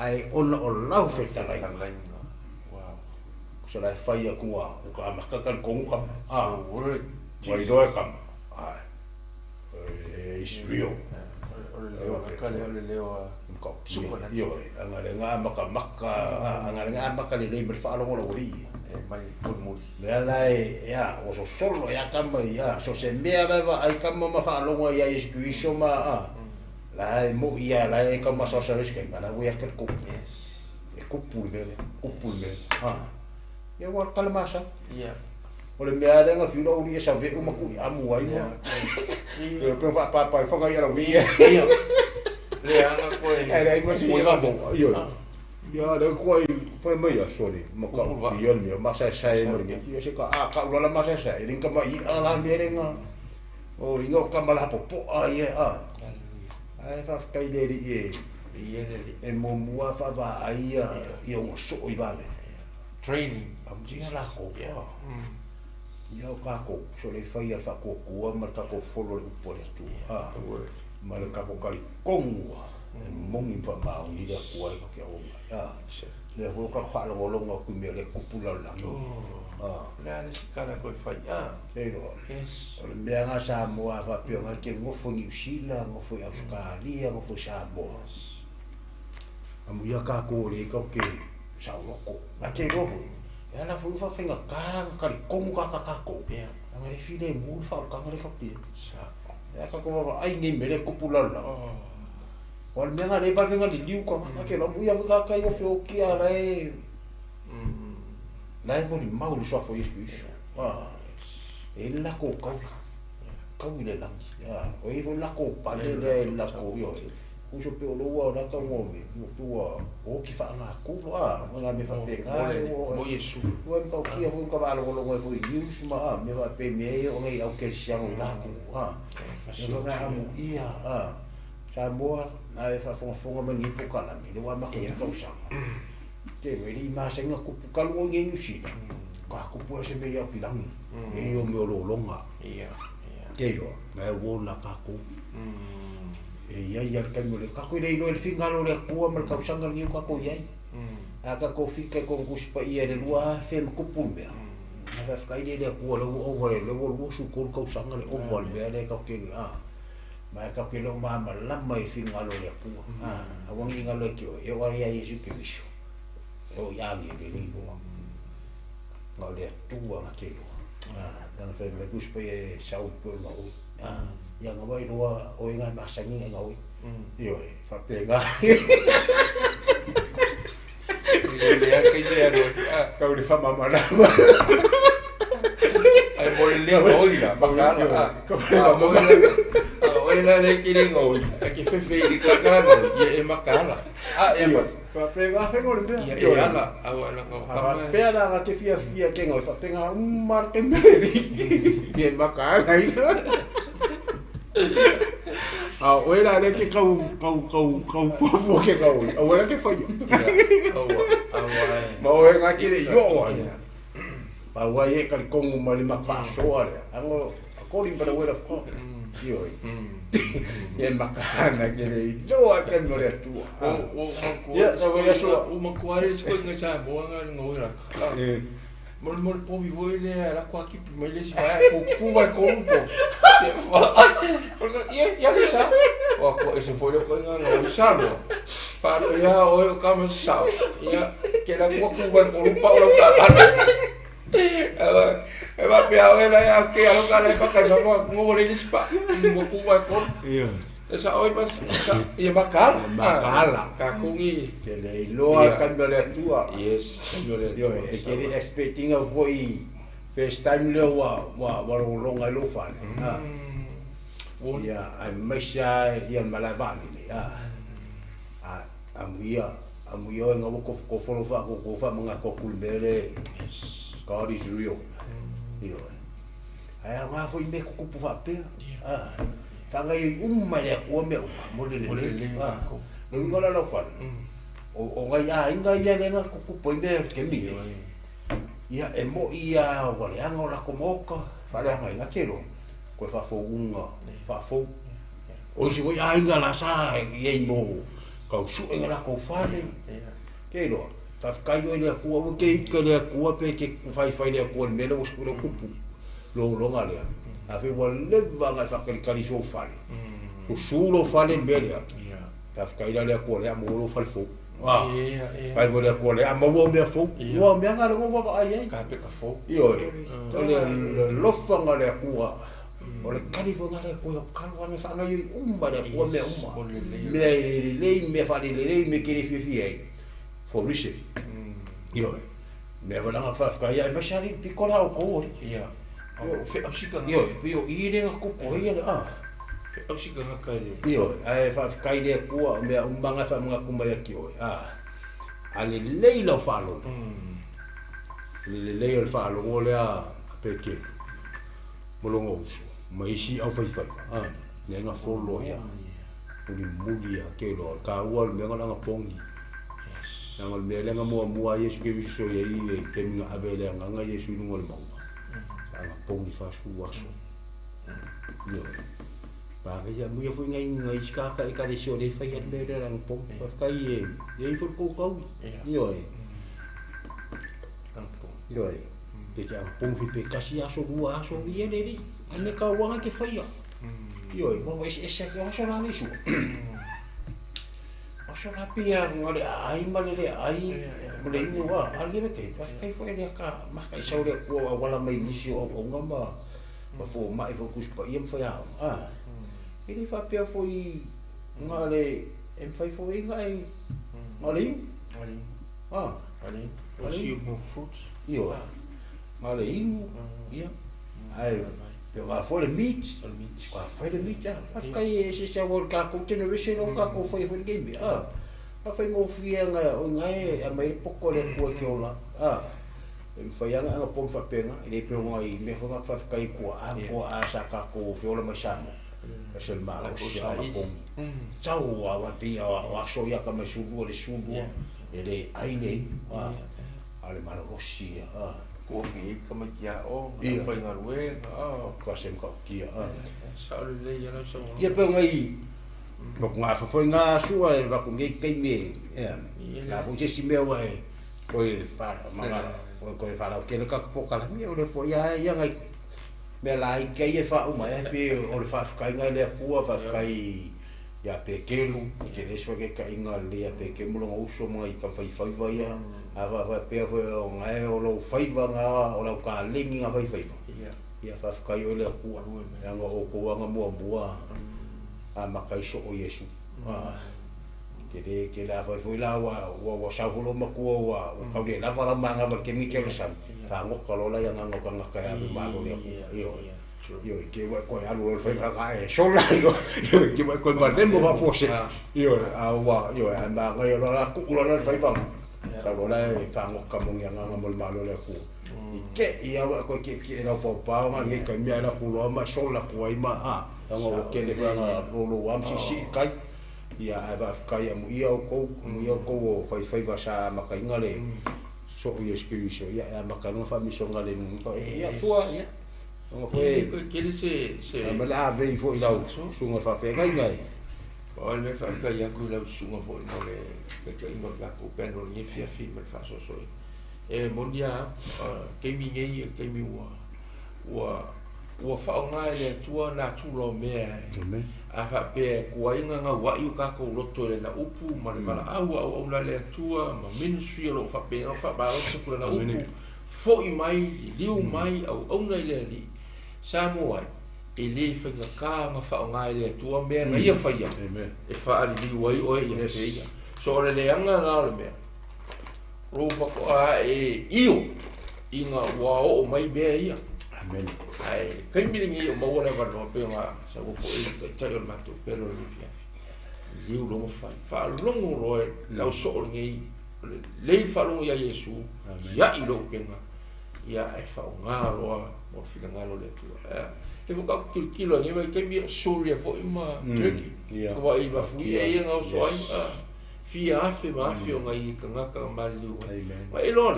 ai on la fe ta la wow so la fai ku ka ma ka kan ko ka word mai do ka is real ka le leo ko yo nga maka le me fa lo la muri mai pun muri la ya o so solo ya kama ya so se me va ai kama ma fa lo ya iskuiso ma la mo ya la kama so sa riske ma la voy a hacer yes e kupule ya wa kalma sa ya o le me ada nga filo uri sa ve uma ku amu ai mo e pe fa pa fa ga ya la wi le anga ko ai mo si ya mo yo ya le ko foi mai a soli mo ka ti yo mi ma sa mo nge ti se ka ka lo la ma sa rin ka ma I ala me renga o ringo ka ma la popo ai ai fa kai le e mo mua fa va ai io mo so I va le training am ji la ko ya ka ko so le fa ia fa ko ko ma ka ko folo le po le tu ma le ka ko kali kongu mo mi pa ma ni da ko ai ka o le vo ka fa lo nga ku me le kupula la la ni kana ko fa pero yes o le mea nga sa moa fa pe nga ke ngofo New Zealand ngofo Australia ngofo Samoa amu ya ka ko le ka ke sa loko a ke ro ya la fu fa fenga ka ri komu ka ko ya nga le file mu fa ka nga le ka pe sa ya ka ko ai ni me le kupula la o le mea le va venga di liu ka ke la mu ya ka yo fe o ki ala la mo ni mau le so fo isu e la ko ka le la o I vo la ko pa le la ko yo u so pe lo wa na ka mo me tu o ki fa na ku nga me fa pe nga mo Yesu o ka ki vo ka va lo vo news ma me va pe me o ngai au ke sia o la ku e nga mu ia sa mo na e fa fo me ni po kala me lo wa ma ka sa ke me ri ma se nga ku ka lo ngai ni si ka ku po se me ia pilangi e o me lo longa ia ke ro me wo la ka ku e ia ka mo le ka ku le no el fingalo le ku ma ka usanga ni ka ku ia aka ko fika ko kuspa ia le lua fe ku pu me na va fa ile le ku le o vo le vo su ko ka usanga le o vo le le ka ke ma ka ke lo ma la mai fingalo le ku a wangi ngalo ke e wa ia Yesu ke viso o ya ni le ni bo nga le tu wa ke lo dan fe me kuspa e sa u po ma o ya nga vai roa o nga ma sa ni nga o io fa pega le ke dia ro ka uri fa mama na ai mo le o ila bakala o ila le ki ngo ki fe fe ka ka no ye makala e ma fa pega fe ngol be e ala ala ko fa pega ga ke fia ke ngo fa pega un marte meri ye makala Oela le ke kau fofo ke kau. Oela ke fai. Ma oela ke le yo. Ma wa ye ka kongu mali ma fa so ale. Ango according to the word of God. Yo. Ye makana ke le yo ka no le tu. Ya sa wa so o makuare se ko ngasa boanga ngora. Mol po vivo ile la kwa ki mele si vai ko ku vai ko un po. Se fa. Porque ya bisa. O ko ese foi ko nga sa no. Pa ya o ka sa. Ya que la ku vai ko un pa o ka. Va pe ahora ya que a lo que le pasa no como le dispa. Mo ku vai ko. Iya. Esa oi pas ia bakal kakungi ke le loa kan le tua. Yes, yo e ke le expecting of voi first time le wa longa lo fa. Ya ai masha ya malavani le amuia ngabo ko folo fa ko fa mga ko kulmere. God is real. Yo. Ai nga foi me ko ku fa pe. Tanga i le ko me mo le no ngola lo kwa o ga inga ya le nga ku po me ke mi ya e mo ia wale anga la komoka fala nga kero ko fa fo unga fa fo o si ya inga la sa ye mo ka su nga la ko fale kero ta kai yo le ku o ke le ku pe ke fa le ku me le ku lo ngale a fe wale vanga fa ke kali so fale so sulo fale melia ta fa ila le ko le amo lo fale fo pa vo le ko le amo wo me fo wo me nga lo va ai ka pe ka fo yo to le lo fanga le ku o le kali fo nga le ko ka lo me fa nga yo umba le ko me me fa le me ke le fi ai fo riche yo me va nga fa ka ya me shari piccola o ko fe ausika yo ile ko ko ile fe ausika nga kai yo ai fa kai le ko me umbanga fa mga kumaya ki o ale leilo falo le leilo falo ole peke molongo mai si au fai ne nga folo ya uli mulia ke lo ka wal me nga pongi nga me le nga mo yesu ke biso ye ile ke nga abele nga yesu ngol mo pongi fa su waso yo ba ya mu foi ngai ska ka le sio le fa ya me le ang pong fa ka ye fo ko ko yo pe ja pong fi pe kasi aso bua aso ye le ane ka wanga ke fa ya yo mo es sa ka aso na le su aso na pia ngale ai male ai mole ni wa ali me ke fa kai foi le ka ma kai sa le ko wala mai ni si o ngamba ma fo mai fo kus pa yem fa ya ele fa pia foi ngale em fai foi ngai ali ali o si mo fruits yo ngale ia ai eu va for le meat qua foi le meat fa kai se se vol ka ko generation o ka ko foi foi game fa foi ngo fia ngai a mai poko le ko ke ola em foi anga po fa penga ele pe ngai me fa kai ko a sa ka ko fe ola mai sa es el malo con chau a batia a so ya ka me sudu le sudu ele ai nei ale malo rosia ko fi kama kia o fa nga we ko sem ko kia sa le ya la so ya pe ngai ko nga fa foi nga sua e va con ngai kai me la fu si me wa ko fa manga ko fa la ke le ka po ka la me o le fo ya ngai me la i ke e fa uma e pe o le fa kai ngai le ku fa kai ya pe kelu ke le so ke kai ngai le pe ke mo lo uso mai ka fa fa ya ava pe o ngai o lo fa nga o lo ka lingi nga fa ya fa kai o le ku ya ngo o ko nga mo bua a ma kai so o yesu ke la fa la wa sa volo ma ku wa ka le la fa la manga ba ke mi ke le san fa ngo ka lo la ya nga ka nga ka ya ma lo le yo ke wa ko ya lo fa ka e so la yo ke wa ko ma le mo va pose yo a wa yo a ma nga yo la ku lo la fa sa lo la fa ngo ka mo nga nga mo ma lo le ku ke ia ko ke la pa ma nge ka mi ala ku lo ma so la ku ai ma a tanga o ke le fa lo am si kai ia ava kai mu ia ko fai va sa ma kai ngale so ia skiri so ia ma ka no fa mi so ngale no ia sua ia no foi que ele se ma la ve fo ila so ngol fa fe kai ngai o le fa kai ya ku la su ngo fo no le que ingo la ku pen no ni fia fi ma fa so e mondia ke mi ngai ke mi wa fa ngai le tua na tu lo me a fa pe ku ai nga wa yu ka ko lo to le na upu ma le mala au la le tua ma ministry lo fa pe no fa ba lo se ku na upu fo i mai liu mai au ngai le li sa mo ai e le fa ka fa ngai le tua me nga ia fa ia e fa ali liu ai o ia ia so le anga na le me ro fa ko e io inga wa o mai be ia amen ai kai mi ngi o mo na va no pe ma sa go fo e tai o mato pero le fia liu lo fa longo ro la so ngi le fa longo ia Yesu ya i lo pe ma ia e fa nga ro mo fi nga lo le tu e vo ka kilo ngi mai kai mi soria fo ma tricky ko va i va fu e nga so ai fia afe ma afe o ngai ka ngaka ma liu ma e lo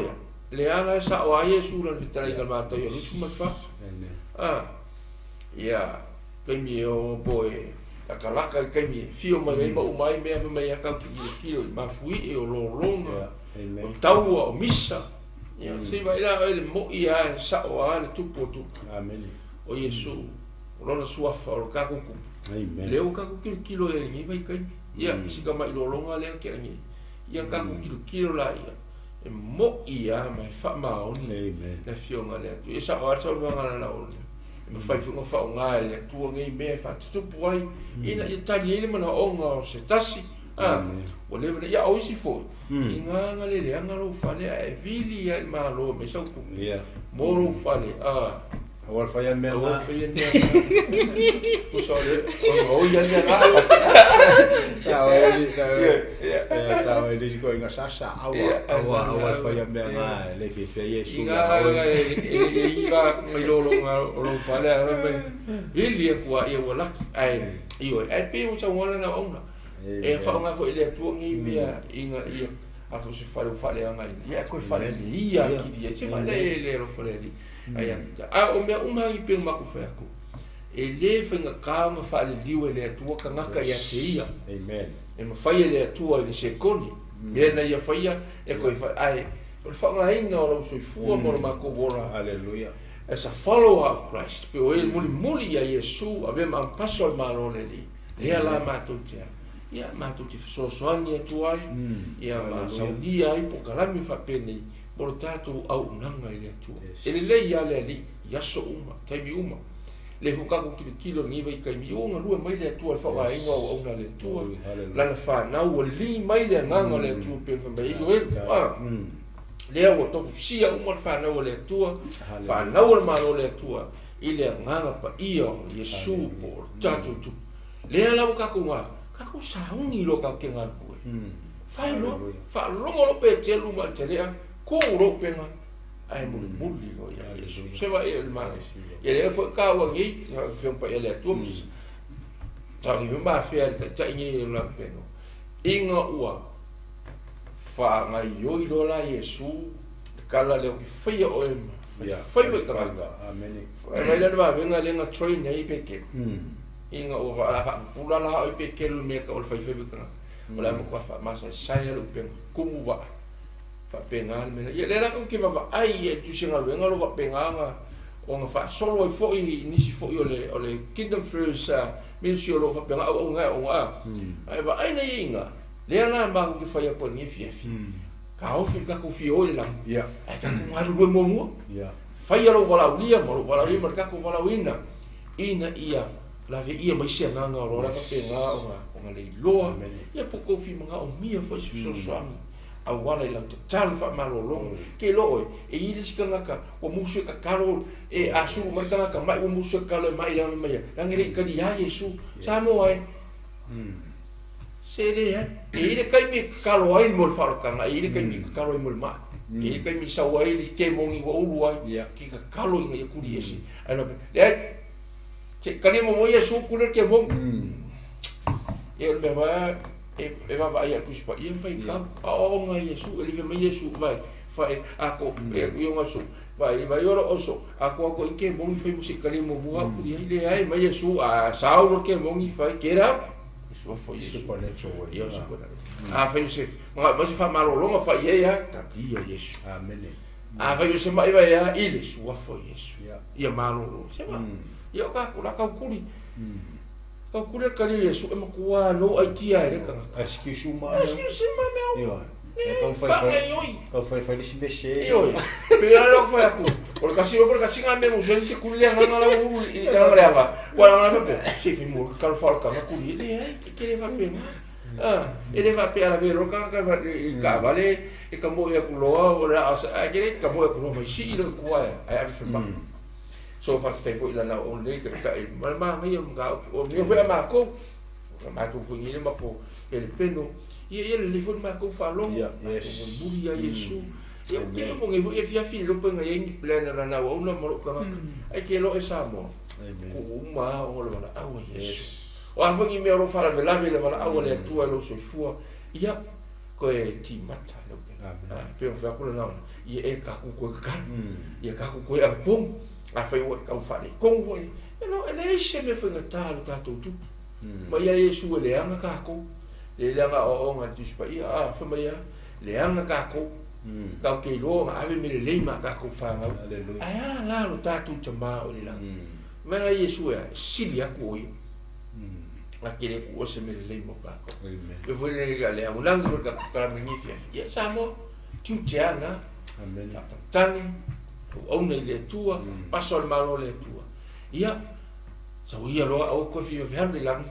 le ala sa o Yesu lan vitrai ngal Mataio lu cuma fa ia kai mi o boy akalaka kai mi fio mai ma o mai me ave mai ka kilo ma fui e o longa o tau o missa ia se vai lá ele mo ia sa o ale tupo tu amen o Yesu lona sua fa o ka ku amen leo ka ku kilo e ni vai kai ia sika mai lo longa le ke ni ia ka ku kilo la ia e mo ia mai fa ma oni na fio ngale tu e sa o sa o ngala na o me fai fu fa ngale tu ngai me fa tu poi ina itali ele mana o nga se tasi o le ia o si fo inga ngale le ngalo fa le e vili al malo me sa ku mo ro fa le awal fa yan me o fa yan me o so le o yan me Tahu ini ko inga sasa awal fa yan me le fe Yesu inga ngilo lo fa le ili ko ia wala ai io e pe mo sa wala na ona e fa nga fo ile tu ngi bia inga ia a fo se fa le nga ia ko fa le ia ki dia che fa le ro fa le ai o me uma i pe ma ku fa ku e le fa nga ka ma fa le liu le tu ka nga ka ia te ia amen e ma fa le tu le se koni me na ia fa ia e ko fa ai o fa nga inga o so fu mo ma ko bora hallelujah as a follower of Christ pe o e muli ia Yesu ave ma paso al malo le li le ala ma tu te ia ma tu ti so soani tu ai ia ma saudia ai po kalami fa peni portato au nanga ile tu ele le ia le ali ia so uma kai mi uma le fuka ko kilo ni vai kai mi uma lu mai le tu fa wa inga au na le tu la na fa na o li mai le nanga le tu pe fa mai go le o to sia uma fa na o le tu fa na o ma le tu ile nganga fa io Yesu portato tu le ala ka ko sa ungi lo ka kenga pu fa lo mo lo pe te lu ma te le ko ro penga ai mo lo ya Yesu se va el mal e le fo ka wa ngi fe pa ele tu ta ni ma fe ta ni la peno inga ua fa nga yo i lo la Yesu kala le ki fe o em fe ka amen ai le va venga le nga train nei pe ke inga o va pula la o pe ke lu me ka o fa fe ka ola mo kwa fa ma sa sai lu pe kumu va fa pengal me ye le la ko ki va ai e tu singa venga lo va penganga o nga fa solo fo i ni si fo o le kingdom first ministry lo fa penga o nga ai va ai nei inga le ana ma ko ki fa ya po ni fi ka o fi ka ko fi o la ai ka ko ngaru mo mo fa ya lo vala ulia mo vala i marka ko vala wina ina ia la ve ia mai sia nga ro la fa penga o nga le loa ia po ko fi mga o mia fo si so swami a wala ila total fa malolo ke lo e ile sikanga ka o musu ka karo e asu marka ka mai o musu ka lo mai la mai la ngere ka dia Yesu sa mo ai se le e ile kai mi ka lo ai mo fa ka ngai ile kai mi ka lo ai mo ma e kai mi sa wai li ke mongi wa ulu ai ki ka kalo inga ia kuri esi ai no le ke kali mo Yesu kule ke mong e le va e va vai a puspa e fai ka o nga Yesu ele me Yesu vai fai ako e nga su vai ora oso ako ke mongi fai musik kali mo bua ia le ai me Yesu a saulo ke mongi fai kera so foi supernatural ia supernatural fai se mas fa malolonga fai ia tapia Yesu amen fai se mai vai ile sua foi Yesu ia malolo se ma ia ka kula ka kuli ka kuli kali Yesu e makua no ai tia ele ka excuse me meu ka fai se mexer eu pera lo foi aku por kasi nga mesmo se kuli nga la u e nga leva wala na pe se fi mo ka fal ka kuli ele que ele vai pe ele vai pe ala vero ka vale e ka mo ia kuloa ora a dire ka mo ia kuloa mai si ile kuai ai fi ba so fa stai foi lá na onde que mas ngai o meu foi a marco tu foi ele mapo ele peno e ele levou marco falou bulia Yesu eu que bom eu via filho põe aí em plena lá na ona mo ka ai que lo esa mo uma o lá a Yesu o foi me ro fala vela vela a ole tua lo so fua ia ko e ti mata lo pe foi a na e e ka ku ka e ka ku a pum a fai o ka fale con voi ele se me foi ngatalo ka tu ma ia Yesu ele anga ka ko le anga o nga tus pa ia fa ma ia le anga ka ko ka ke lo ma ave me le ma ka ko fa nga aya la lo ta tu tama o le la ma ia Yesu ya silia ko i la ke le ko se me le mo ka ko e foi le ga le un lango ka me ni fia ia sa mo tu te anga amen tani ona le tua paso al malo le tua ia so ia lo au ko fi verdi lang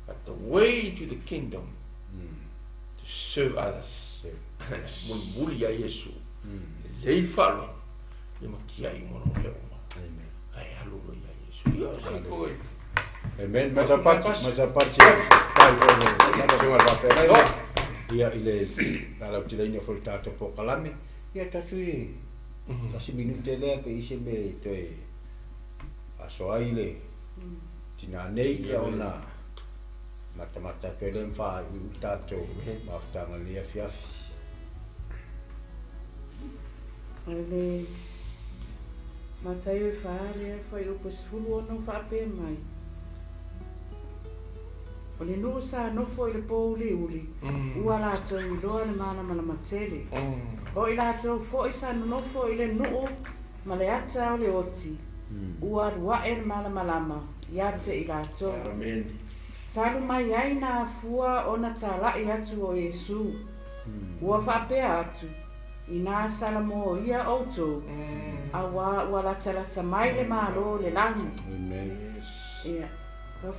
but the way to the kingdom to serve others mun bulia Yesu le falo e makia i mo no le amen ai alu lo ia Yesu ia se ko amen mas a parte vai vai ia ile tala utilenia foltato pokalame ia tatui kasi minute le pe ise me toe aso aile tina nei ia ona mata pe le fa tato maftanga le fiafi ale Mataio fa le foi o pesfulu no fa pe mai ole no sa no foi le pole uli ua la to i lo le mana matele o ila to fo isa no fo ile no ma le ata o le oti ua wa el mana malama ya te ila to amen salu mai ai na fua ona tala i atu o Yesu ua fa pe atu ina salamo ia auto awa wala tala mai le malo le lang amen ia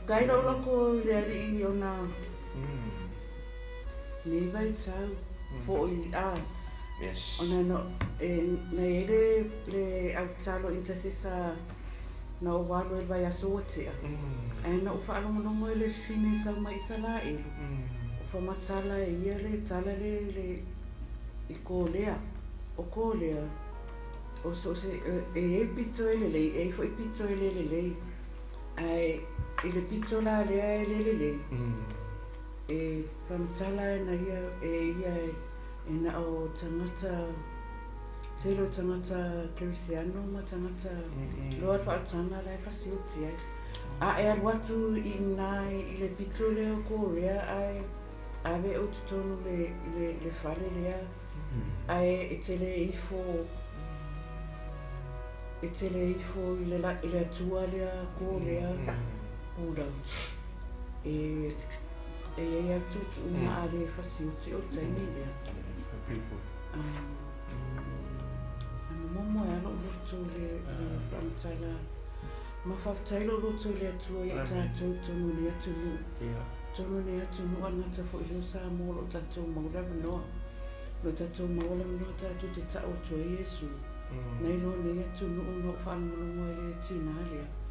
kai lo ko le i ona ni vai tau fo i yes ona no na ele le au talo intercessa no walo e vai asote ai no fa lo no le fini sa mai sala e fa matala e ia le tala le i kolea o kolea o so se e pito ele le e foi pito ele le ai ile pito la le e famtala na ia ia na o tangata telo tangata Cristiano ma tangata lo fa tanga la facility ai a watu ina ile pito le o Korea ai ave o tono le fale le ai etele ifo ile Atua le Korea pura e ia tutu uma ale facility o tani le momo ya no luto le pantala ma fa tailo luto le Atua ia tato tono le tunu tono le tunu ana ta fo ile sa mo lo tato mo la no lo tato mo la no tato te ta o to Yesu nei lo le tunu no fa mo lo le tinale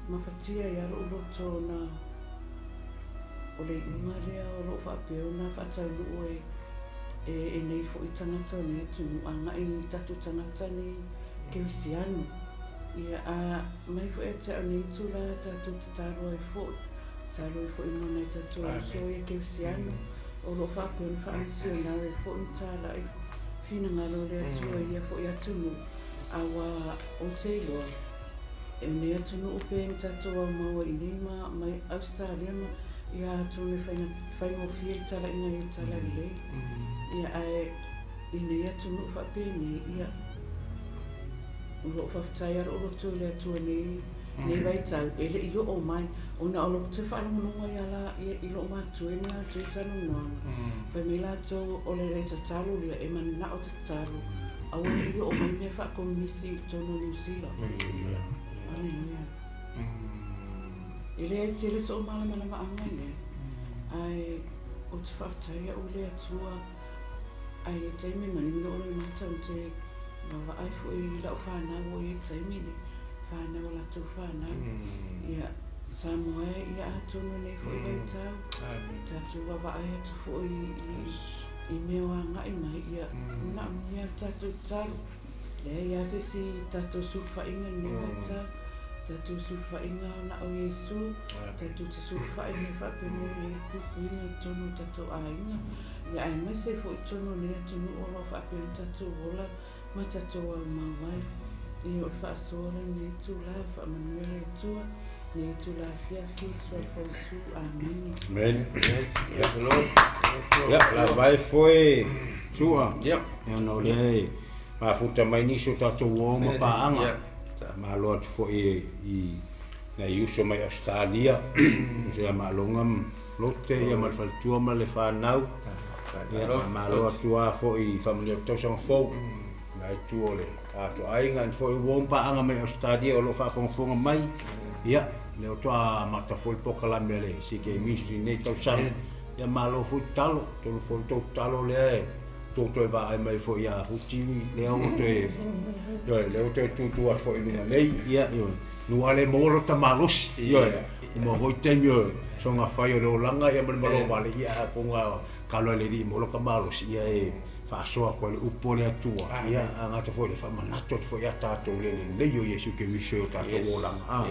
ma fatia ya lo to na o le uma le o lo fa pe ona fa ta lu e e nei fo I tangata ne tunu anga I tatu tangata ni Kirisiano. Ia a mai fo e te nei tula tatu taro e fo. Taro e fo I mona tatu so e Kirisiano. O lo fa pe fa misionare fo ntala I fina ngalo le atua ia fo ia tunu. Awa o te loa. E ne atunu upe tatu wa maua I nima mai Australia ma ia atunu whai o fie tala ina I tala I le. Ia ai ina ia tunu whapene ia ulo whaftai ara ulo tū lea tua nei vai tau e le I o mai ona olo te whalamununga ia la I lo mātue na tui tanu noana whai me la tau o le reita talo lea e mani na o te talo awa I o mai mea whakomunisi tono New Zealand Aleluia e lea e tele so o malamana maanga lea ai o te whaftai o lea tua ai e taimi mani mina olo I matau te wawa ai fu I lau whanau o I taimi ni whanau o latou whanau ia Samoa ia atonu nei fu I vai tau tatu wawa ai atu fu I mea wa ngai mai ia na mia tatu taru lea ia sisi tatu sufa inga nei vai tau tatu sufa inga na o Yesu tatu te sufa inga whapene le kuku inga tonu tatu a inga ia ai mai se fu I tonu nei atonu o lo whapene tatu wola ma tatu a mawai I o whaasora nei tu la whamanuele tua nei tu la fiafi sua fausu amen Amen. Yes, Lord. Ya, la vai foi tua. Yep. Ya no le. Ma futa mai ni so tato wo ma paanga. Ma Lord foi I na iuso mai Australia. Se ma longam lote ya mal fal tua ma le fa nau. Ya ma Lord tua foi family to song fo. Nai tu ole ato ainga foi wo paanga mai Australia o lo fa fonga mai. Ya, le o toa mata foi poka la mele si ke misri nei tau sang. Ya malo fu talo, tolu fo to talo le to va ai mai fo ya futi le o te yo le o te tu fo I lunga nei ya yo nu ale molo ta malos yo mo ho te yo so nga fa yo lo langa ya malo vale ya ko nga kalo le di molo ka malos ya e fa so ko le upo le Atua ya anga te fo le fa manato fo ya tato le yo Yesu ke misio tato wo langa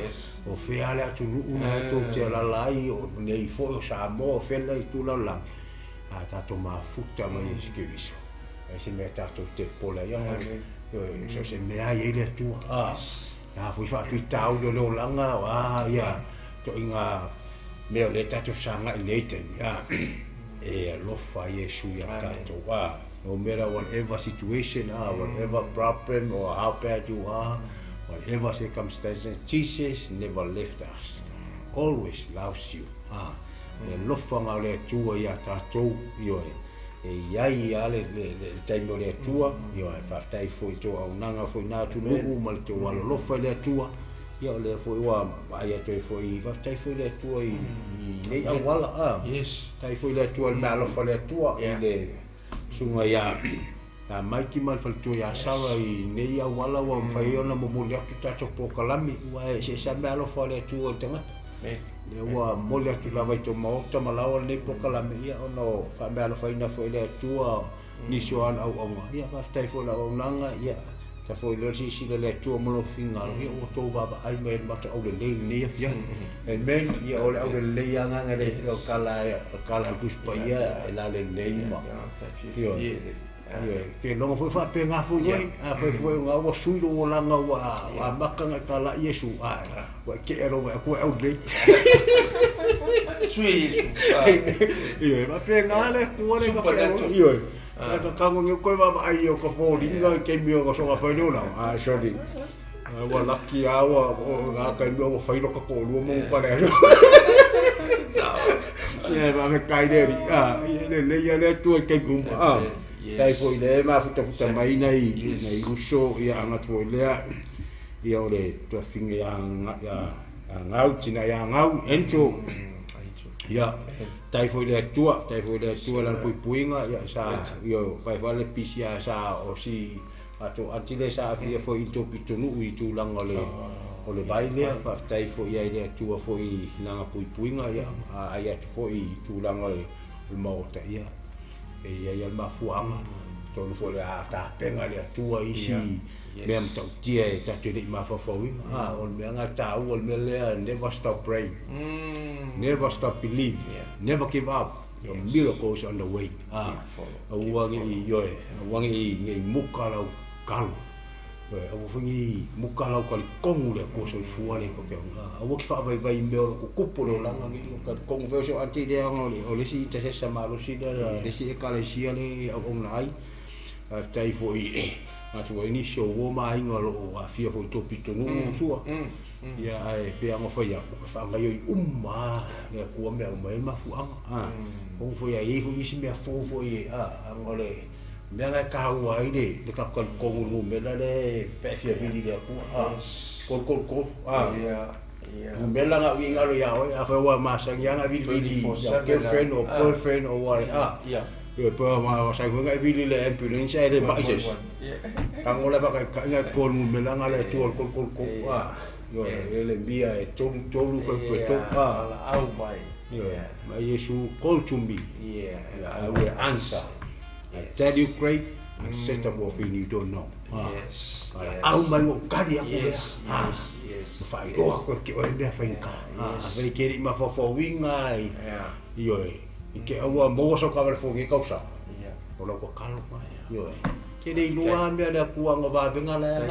o fe ale atu una to te la lai o nei fo sa mo fe la tu la la a tato ma futa ma Yesu ke misio e se me tato te pola ya yo so se me ai le tu na fo fa fitau le langa wa ya to inga me le tato sanga le ten ya e lo fa Yesu ya tato wa no matter whatever situation, whatever problem or how bad you are, whatever circumstances, Jesus never left us. Always loves you. Le lofanga le tua ia tatou io e iai ale le taimo le tua io e faftai foi to au nanga foi na tu no mal te walo lofa le tua io le foi wa ai to foi faftai foi le tua I nei au wala Yes. tai foi le tua na lofa le tua le sunga ya ta mai ki mal fal tu ya sawa I nei ya wala wa fai ona mo mo le ta to pokalami wa se sa malo fa le tu o tanga le wa mo le tu la vai to mo ta malawa nei pokalami ya ono fa malo fai na foi le tu ni so an au au ya fa tai fo la onanga ya ta foi le si le tu mo lo finga ya o to va ai me mata o le nei ya amen ya o le o le ya nga le kala kuspa ya la le nei ma ke no foi fa pe nga fu a foi nga wa sui lo langa wa makanga kala Yesu wa ke ero wa ko au le Sui Yesu. Iyo ma pe nga le ko le ka pe iyo ka kango ni ko va ai o ko fo ringa ke mi o so nga fa no na sorry wa laki awa o nga ka mi o fa lo ka ko lu mo ka le ya va me kai de le ya le tu ke kum tai foi le ma futa mai nei uso ia anga tu le ia ole tu finga ya ngau tina ya ngau encho ya tai foi le tua lan puinga ya sa yo vai vale pisia sa o si ato antile sa fia foi into pitunu I tu lang ole vai le fa tai foi ia le tua foi nanga puinga ya ai atu foi tu lang ole mauta ia e ia mafuanga tolu fo le ata penga le Atua isi me am tau tia e tatu le mafafoi on me anga tau ol me le never stop praying never stop believing never give up your miracles on the way wangi yoe wangi ngai mukala kalu o fungi mukala ko kongu le ko so fuale ko ke o ki fa vai me ko kupolo la ngi ko kongu version anti de o le si te sa malo si da le si ka le si ale o ngai tai fo i atu ini show wo mai ngolo a fia fo to pito no sua ya ai pe amo fa ya fa ngai umma le ko me ma fu o fo ya i fo isi me fo i ngole me nga ka wa ile le ka ko no me la le pe fia vidi le ko ko me la nga wi ngalo ya o fa wa ma sang ya nga vidi ya girlfriend or boyfriend or what yo pa ma sa ko nga vidi le ambulance ai le ba jes ka ngola ba ka nga ko no me la nga le to ko yo le mbia e tolu fa to au mai ma Yesu call to me I will answer. I tell you great, I set up of you don't know. Yes. Au mai o kari aku le. Fai do aku ke o me fai ka. Vai ke ma fo winga ai. Yo ke awa mo so ka fo ke kausa. O lo ko kalo mai. Yo ke dei lua me da ku anga va venga la.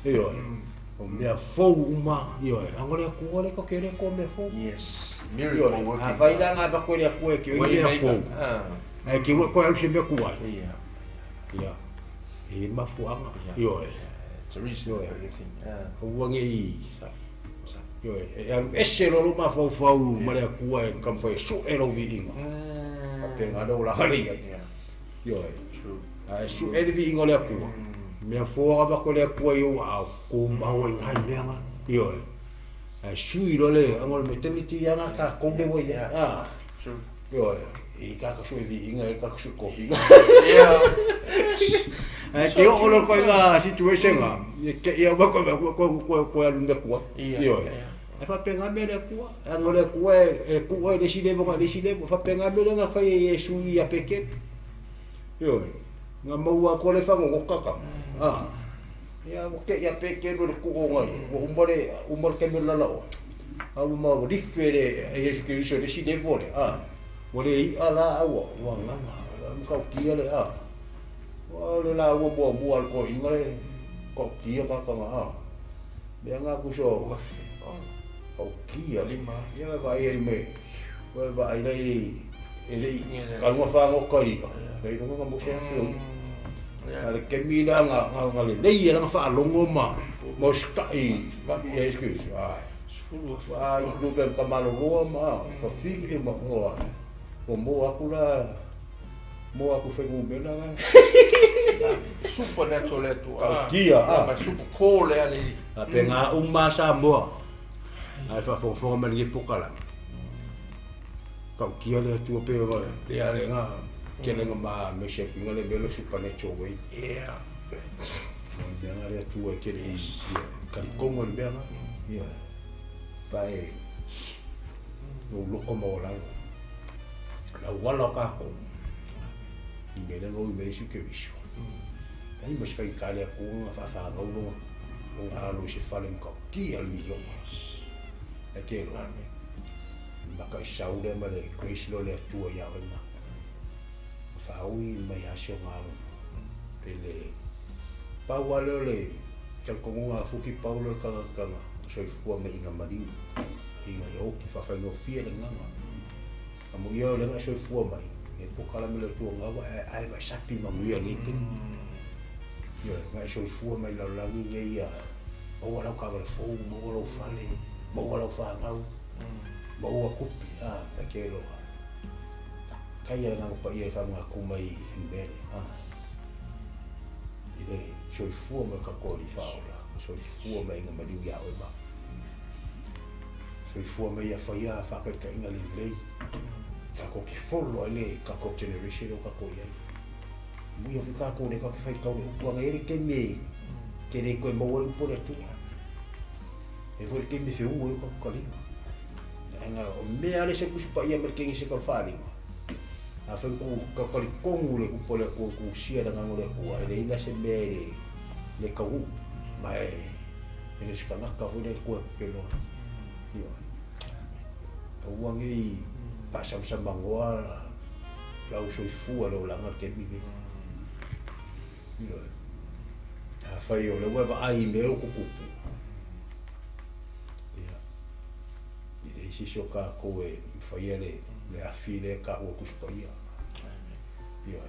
Yo o me fo uma yo angole ku ole ko ke ko me fo. Yes. Miracle working. Vai la nga ba ko le ku ke o me fo. Ki ko al sembe kuai ya e mafuanga yo Teresa wangi yo e selo lo mafau male kuai kam foi su elo vinga apenga do la hali yo su elo vinga le ku me fo ba ko le ku yo a ko ma wo ngai menga yo su ilo le angol meteliti yana ka ko de wo ya yo e kaka sui vi inga e kaka sui kofi ke o lo ko nga situation nga ke ia ba ko alunga ku yo e fa penga me le ku angole ku e ku e decide fa penga me nga fa e sui a peke yo nga mo ko le fa ngo kaka ya mo ke ia peke do ku nga umore ke me la lo au mo differe e che so decide vole wale i ala awa wanga ka kia le wale la wo bo al ko ingale ko kia ka be nga ku so ko kia lima ya va ai me va ai ele ka mo fa mo ko ri be no mo se ale ke mi la nga le le la fa longo ma mo ska i va bi excuse ai lu ben ka malo ma fa figli ma mo aku la mo aku fe go bela supernatural tu dia ma super cool ali penga umma sa mo ai fa fo ma ni pokala ka kia le tu pe va le ale nga ke le ma me chef nga le belo supernatural we bien ale tu ke le ka kongo le bela pai no lo como la wala ka ko me le no me su ke biso ai mas fai kale ko fa no no alo se falen ko ki al millones e ke lo ma ka saude ma le Chris lo le tu ya na fa ui mai asio malo pele pa wala le ka ko nga fuki paulo ka so fu me ina mari ina yo ki fa no fie le nga amo yo le so fu mai e po kala me le tu nga wa ai ma sapi ma mu yo ni yo ma so fu mai la ni ya o wala ka va fu mo wala fale mo wala fa nga mo wa ku ta ke lo kaya nga pa ia fa nga ku mai mbele ile so fu mai ka ko li fa ola so fu mai nga mali ya o ba so fu mai ya fa ya fa ka inga li lei ka ko ki follow le ka ko generation ka ko ya mu yo fika ko le ka fa ka le ko nga ere ke me ke le ko mo wo po le tu e vo ke me fe u ko ko li nga o me ale se ku pa ia mer ke se ko fa li a fa ka kongu le upole ko sia da ngole ko ai ina se me le ka u mai ele skanga ka fu le ko pelo yo wangi pasam sambangoa lau soi fu lo langa ke mi yo a fa yo le wa ai me o ku ya ide si shoka ko e fa yele le afile ka o ku spoia yo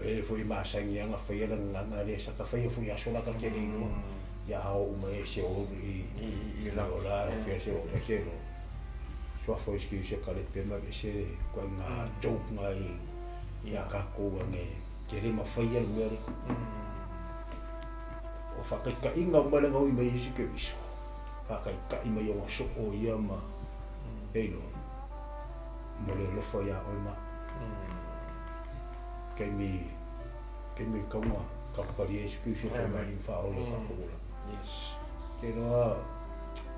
e foi masangi anga fa yele nganga le sa ka fa yo fu ya sola ka ke no ya o me se o i la ola fe se o ke no so foi que se cale pema que se con a joke ngai ya ka ko nge kere ma fa ya ngere o fa ka inga mala ngau me isi ke iso ka ima yo so o ya ma no mole lo fa ya o ma ke mi ka ma ka pari isi ke se fa ma in fa o le ka ko yes ke no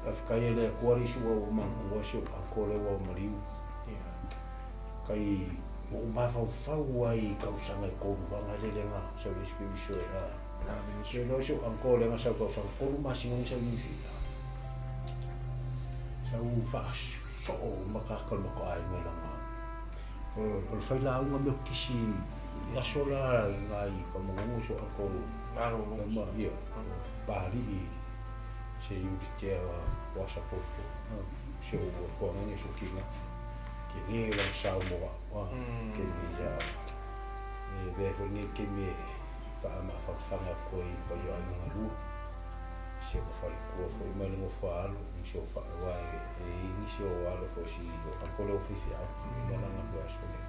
afkaya le kuari suwa o mangu wasio akole wa mariu kai mo mafa fa ai kausanga ko banga le nga so iski biso ke no so ankole nga sa ko fa ko masinga sa musi sa u fa so makakal mo ko ai ngela nga o fa la nga me kisi ya sola ngai ko mo so ako Malo ma ya bari se yuki wasa poto se o ko ngani so kila ke le la sa mo wa ke ni ja ve fo ni ke me fa nga ko I pa yo nga lu se ko fa ko fo ma le mo fa lo se fa wa ni se o wa lo fo si ko lo oficial no na nga so le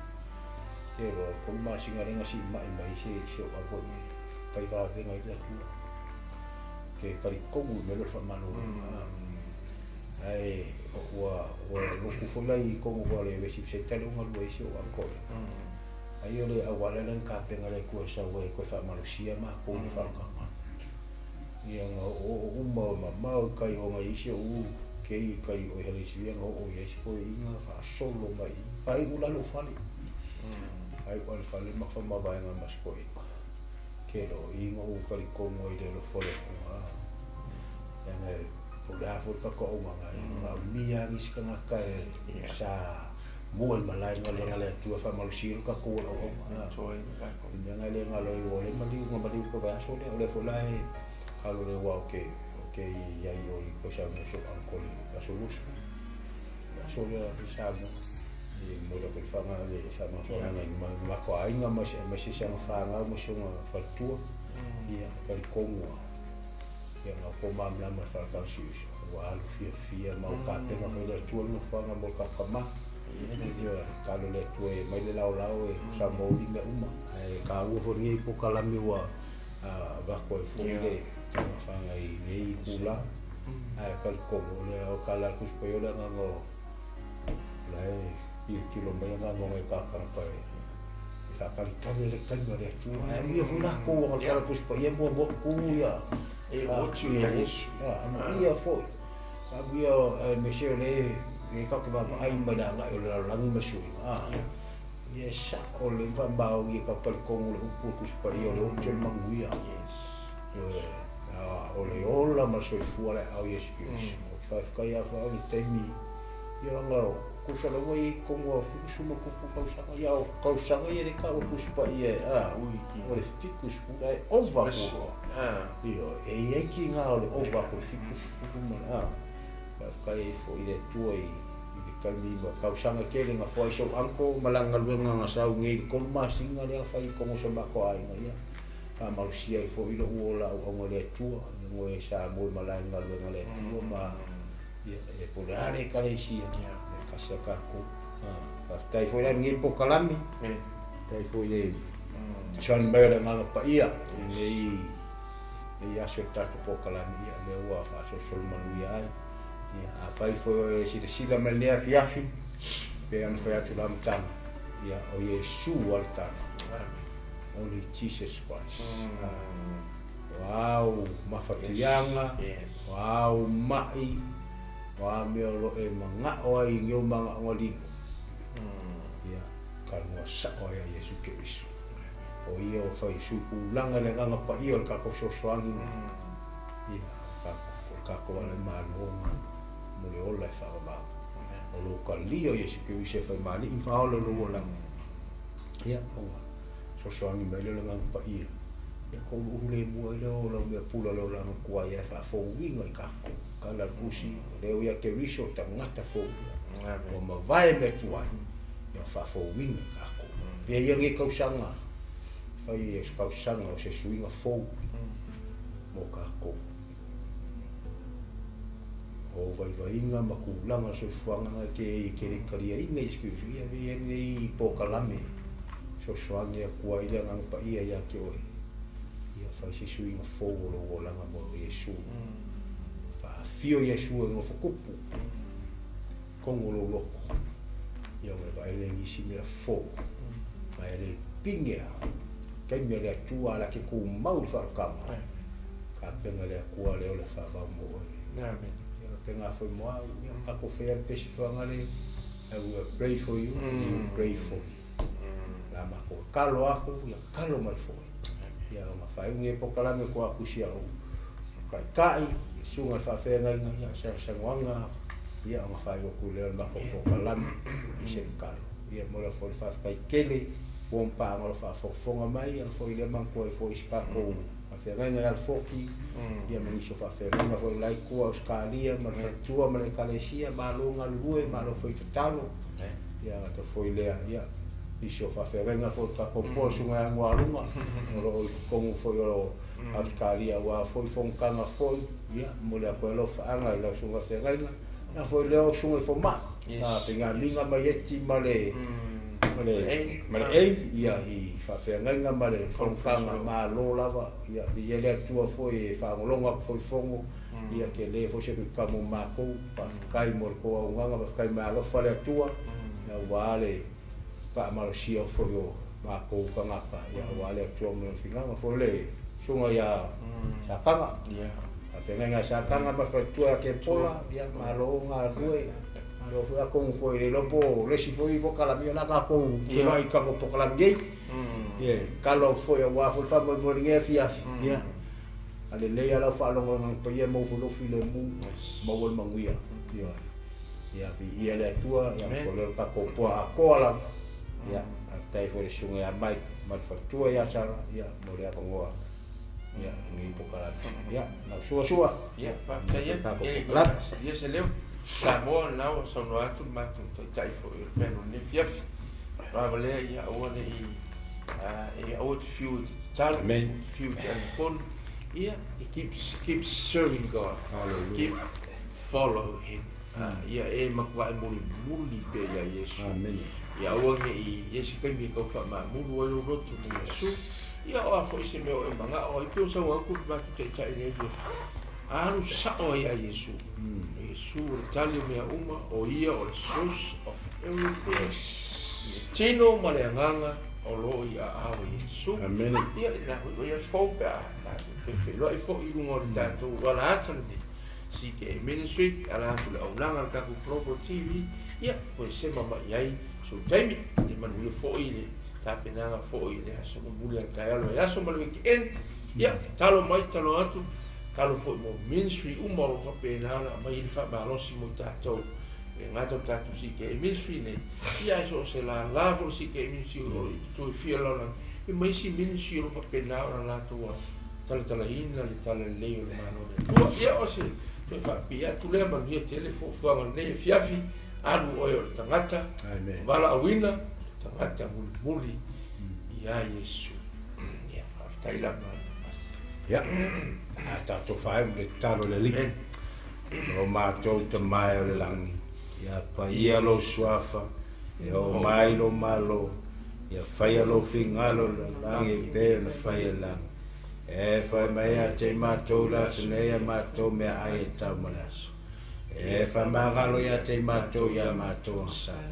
pero ko ma singa nga si mai se o ko ni fa va venga I la tu ke kali kongu me lo fa mano ai wa lo ku fo lai kongu wa le we si se tele un lo isi o anko ai ole awala lan ka penga le ko sa we ko fa mano sia ma ko ni fa ka ma ia o ma kai o mai isi o ke kai o hele si o yes ko inga fa solo mai ai ula lo fali ai ko fali ma fa ma ba nga mas ko kero inga o kali kongo I le fole yang o da fo ka ko nga nga mia ni ska nga ka sa mo malai nga le tu fa malusi ka ko o nga le nga lo o le mali ko ba so le fo lai ka lo le wa ke ya yo ko sa no so anko le so lus so le sa mo mo lo ko fa nga le sa ma so nga ma ko ai nga ma se sa fa nga mo so fa tu ia ka kongo yang aku mamla masyarakat sis wal fia mau kate nga le tuol no fa nga mo ka kama ia kalau le tuoi mai le lau sa mo di me uma ai ka u fo ni po kala mi wa va ko fo le fa nga I nei kula ai ka ko le o kala ku spo yo nga ngo lai kilo mai nga ngo ka pa sa ka le le tu ai mi fo na ko ka ku spo ye mo ku ya ocho isso ia foi havia mexer le ka ke ba ai mada nga o lang masui ia sa o le va ba o ka pel con le ku spa io le ocho manguia yes o le ola masui fuare au yes fa ka ia fa o temi ia nga ku sa le wai como fiku mo ku ka sa ia ka sa ia le ka ku spa ia o le fiku spa o va io e ki nga o le o va ku fiku spa fa ka ia fo ile tuoi ka mi ba ka sa nga ke nga fo so anko malanga luenga nga sa ngi ko ma singa le fa I como so ba ko ai nga ia ka malusia I fo ile o la o le tua ngo e sa mo malanga luenga le tua ma ia e polare ka le si sa ka ko tai foi la ngi po kalami tai foi le son ba la nga pa ia nei ia se ta po kalami ia le wa fa so sol manu ia a fai foi si de sila melnia fiafi pe an foi atu lam tan ia o Yesu alta only Jesus Christ wow mafatianga wow mai wa me lo e manga o ai ngio manga ngoli ia kalua sa'o ia Iesu Keriso. O ia o fai suipulanga le nganga pa ia o le kako sosoangi. Ia kako ale mālonga mo le ola e whakamau. O lo kalia o Iesu Keriso e fai mali in whaola lo olanga. Ia o sosoangi mai le nganga pa ia. Ia ko ule mua i le ola mea pula le olanga kua ia e whafouinga i kako. Kala kusi leo ia Keriso tangata fouinga. O ma vai me tuai. Ia whafouinga i kako. Pia ia nge kausanga. Fai ia kausanga o se suinga fou. Mo kako. O vai-vainga ma kulanga so fuanga ke le karia inga iskiusu. Ia nei pokalame. So soange a kua ia ngang pa ia ke oi. Ia fai se suinga fou o lo langa mo Iesu. Fio Iesu e ngofo kupu. Kongo lo loko. Ia me vai le ngisi mea fou. Mai le pingea. Kai me le atua la ke ku mau whakama. Ka penga le akua leo le whawau mo oi. Amen. Ia penga foi moa. Ia kako whea pesi whangale. I will pray for you. You pray for me. La mako kalo ako. Ia kalo mai foi. Ia ma whai unge pokalame ko akusi au. Kai kai. Sunga whawhenga inga. Ia sangoanga. Ia ma whai o kuleo mako pokalame. Ise kalo. Ia mola foi whawkai kele. Wompa ngalo whafonga mai. Ia foi le manko e foi skako. Whawhenga ia foki. Ia maniso whawhenga foi lai kua o skalia. Ma whatua ma le kalesia. Malo ngalue. Malo foi tatalo. Ia to foi lea. Ia iso whawhenga foi kakopo. Sunga ya nguarunga. Oro kongu foi oro. Auskalia wa foi fonkanga foi. Ia mole a koe lo whaanga. Ila sunga whenga. Ia foi leo sunga i foma. Ia pinga linga mai eti ma le. Male ei ia I whawhenga ma le fonkanga ma lo lava. Ia viele atua foi whangolonga foi fongo. Ia ke le foi sepi kamu mako. Pafkai mo ko aunganga. Pafkai ma alofa le atua. Ia wale. Pa malosia foi o mako kangapa. Ia wale atua mo finganga foi le. Sunga ia sakanga. Ia. Whenga sakanga ma whatua ke pola. Ia malo ngā rue. Malo fua kongu foi le lopo. Lesi foi po kalamio naka kongu. Ia I kango po kalamgei. Ia. Kalau foi a wafo whamo I mori ngea fiafi. Ia. Ale leia lau whaalongo ngang pa ia mau fulofi le mu. Mawal manguia. Ia. Ia. Ia le atua. Ia. Koleo kako poa a koala. Ia. Aftai foi le sunga ia mai. Mal whatua ia sara. Ia. Mori a pangoa. Ia, ngi pokala. Ia, na sua. Ia, pa ia. Ia se leu. Sa mo na so no atu matu tai fo il peno ne fiaf. Ravale ia o ne I out few talent few and con. Ia, he keeps serving God. Keep follow him. Ia e makwa muli pe ia Yesu. Amen. Ia o ne I Yesu kai mi ko fa ma mulu o roto ni Yesu. Ia o foi se meu e manga o I pio sa o ku ba tai ne fiaf. Aru sao ia Yesu. Yesu o tali mea uma o ia o source of everything. Tino maleanganga o lo ia awa Yesu. Amen. Ia ia fauka. Perfeito. Ia fo I lungo tanto wala atani. Si ke ministry ala tu au langa ka ku Global TV. Ia ko se mama iai so taimi de manu fo ile. Ta penanga fo ile so muli an kaalo ia so malu ki en. Ia talo mai talo atu. Kalau foi mo ministry umaro fa penala mai fa balosi mo tato e ngato tato si ke ministry ne ia so se la lavo si ke ministry o to feel la e mai si ministry o fa penala la to tala hina li tala leo mano o ia o se to fa pia tu le ma ni telefone fa ne fiafi anu o tangata Amen. Wala awina tangata muli ia Yesu ia fa taila Ia. Ata to fai le talo le li. O mātou te mai o le langi. Ia pa ia lo suafa. E o mai lo malo. Ia whai alo fingalo le langi pe na whai e langi. E whai mai a te mātou la tene a mātou mea ai e tau malaso. E whai magalo ia te mātou ia mātou ansala.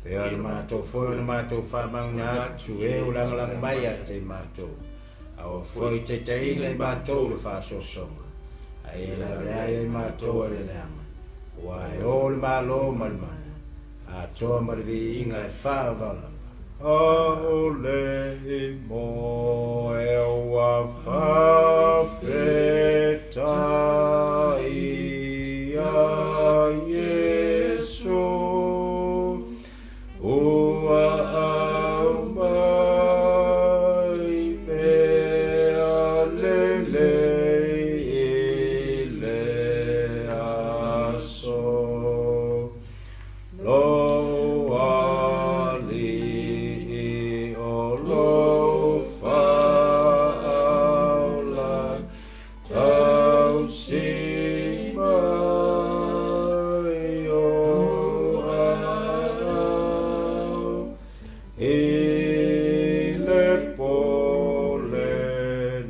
E o le mātou foi o le mātou whamau na atu e o langalang mai a te mātou. Au foi te tei le mātou le whasosonga. Ai la rea e mātou le leanga. Wai o le malo malmana. A toa marivi inga e whavala. Aole mo e wa fafeta ia Yesu ua au mai mea lele ile aso lo ali o lo faula tau si mai o au ile pole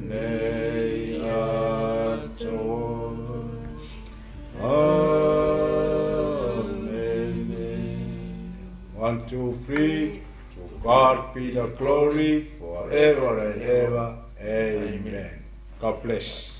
nei ato. Amen. 1, 2, 3. To God be the glory forever and ever. Amen. God bless.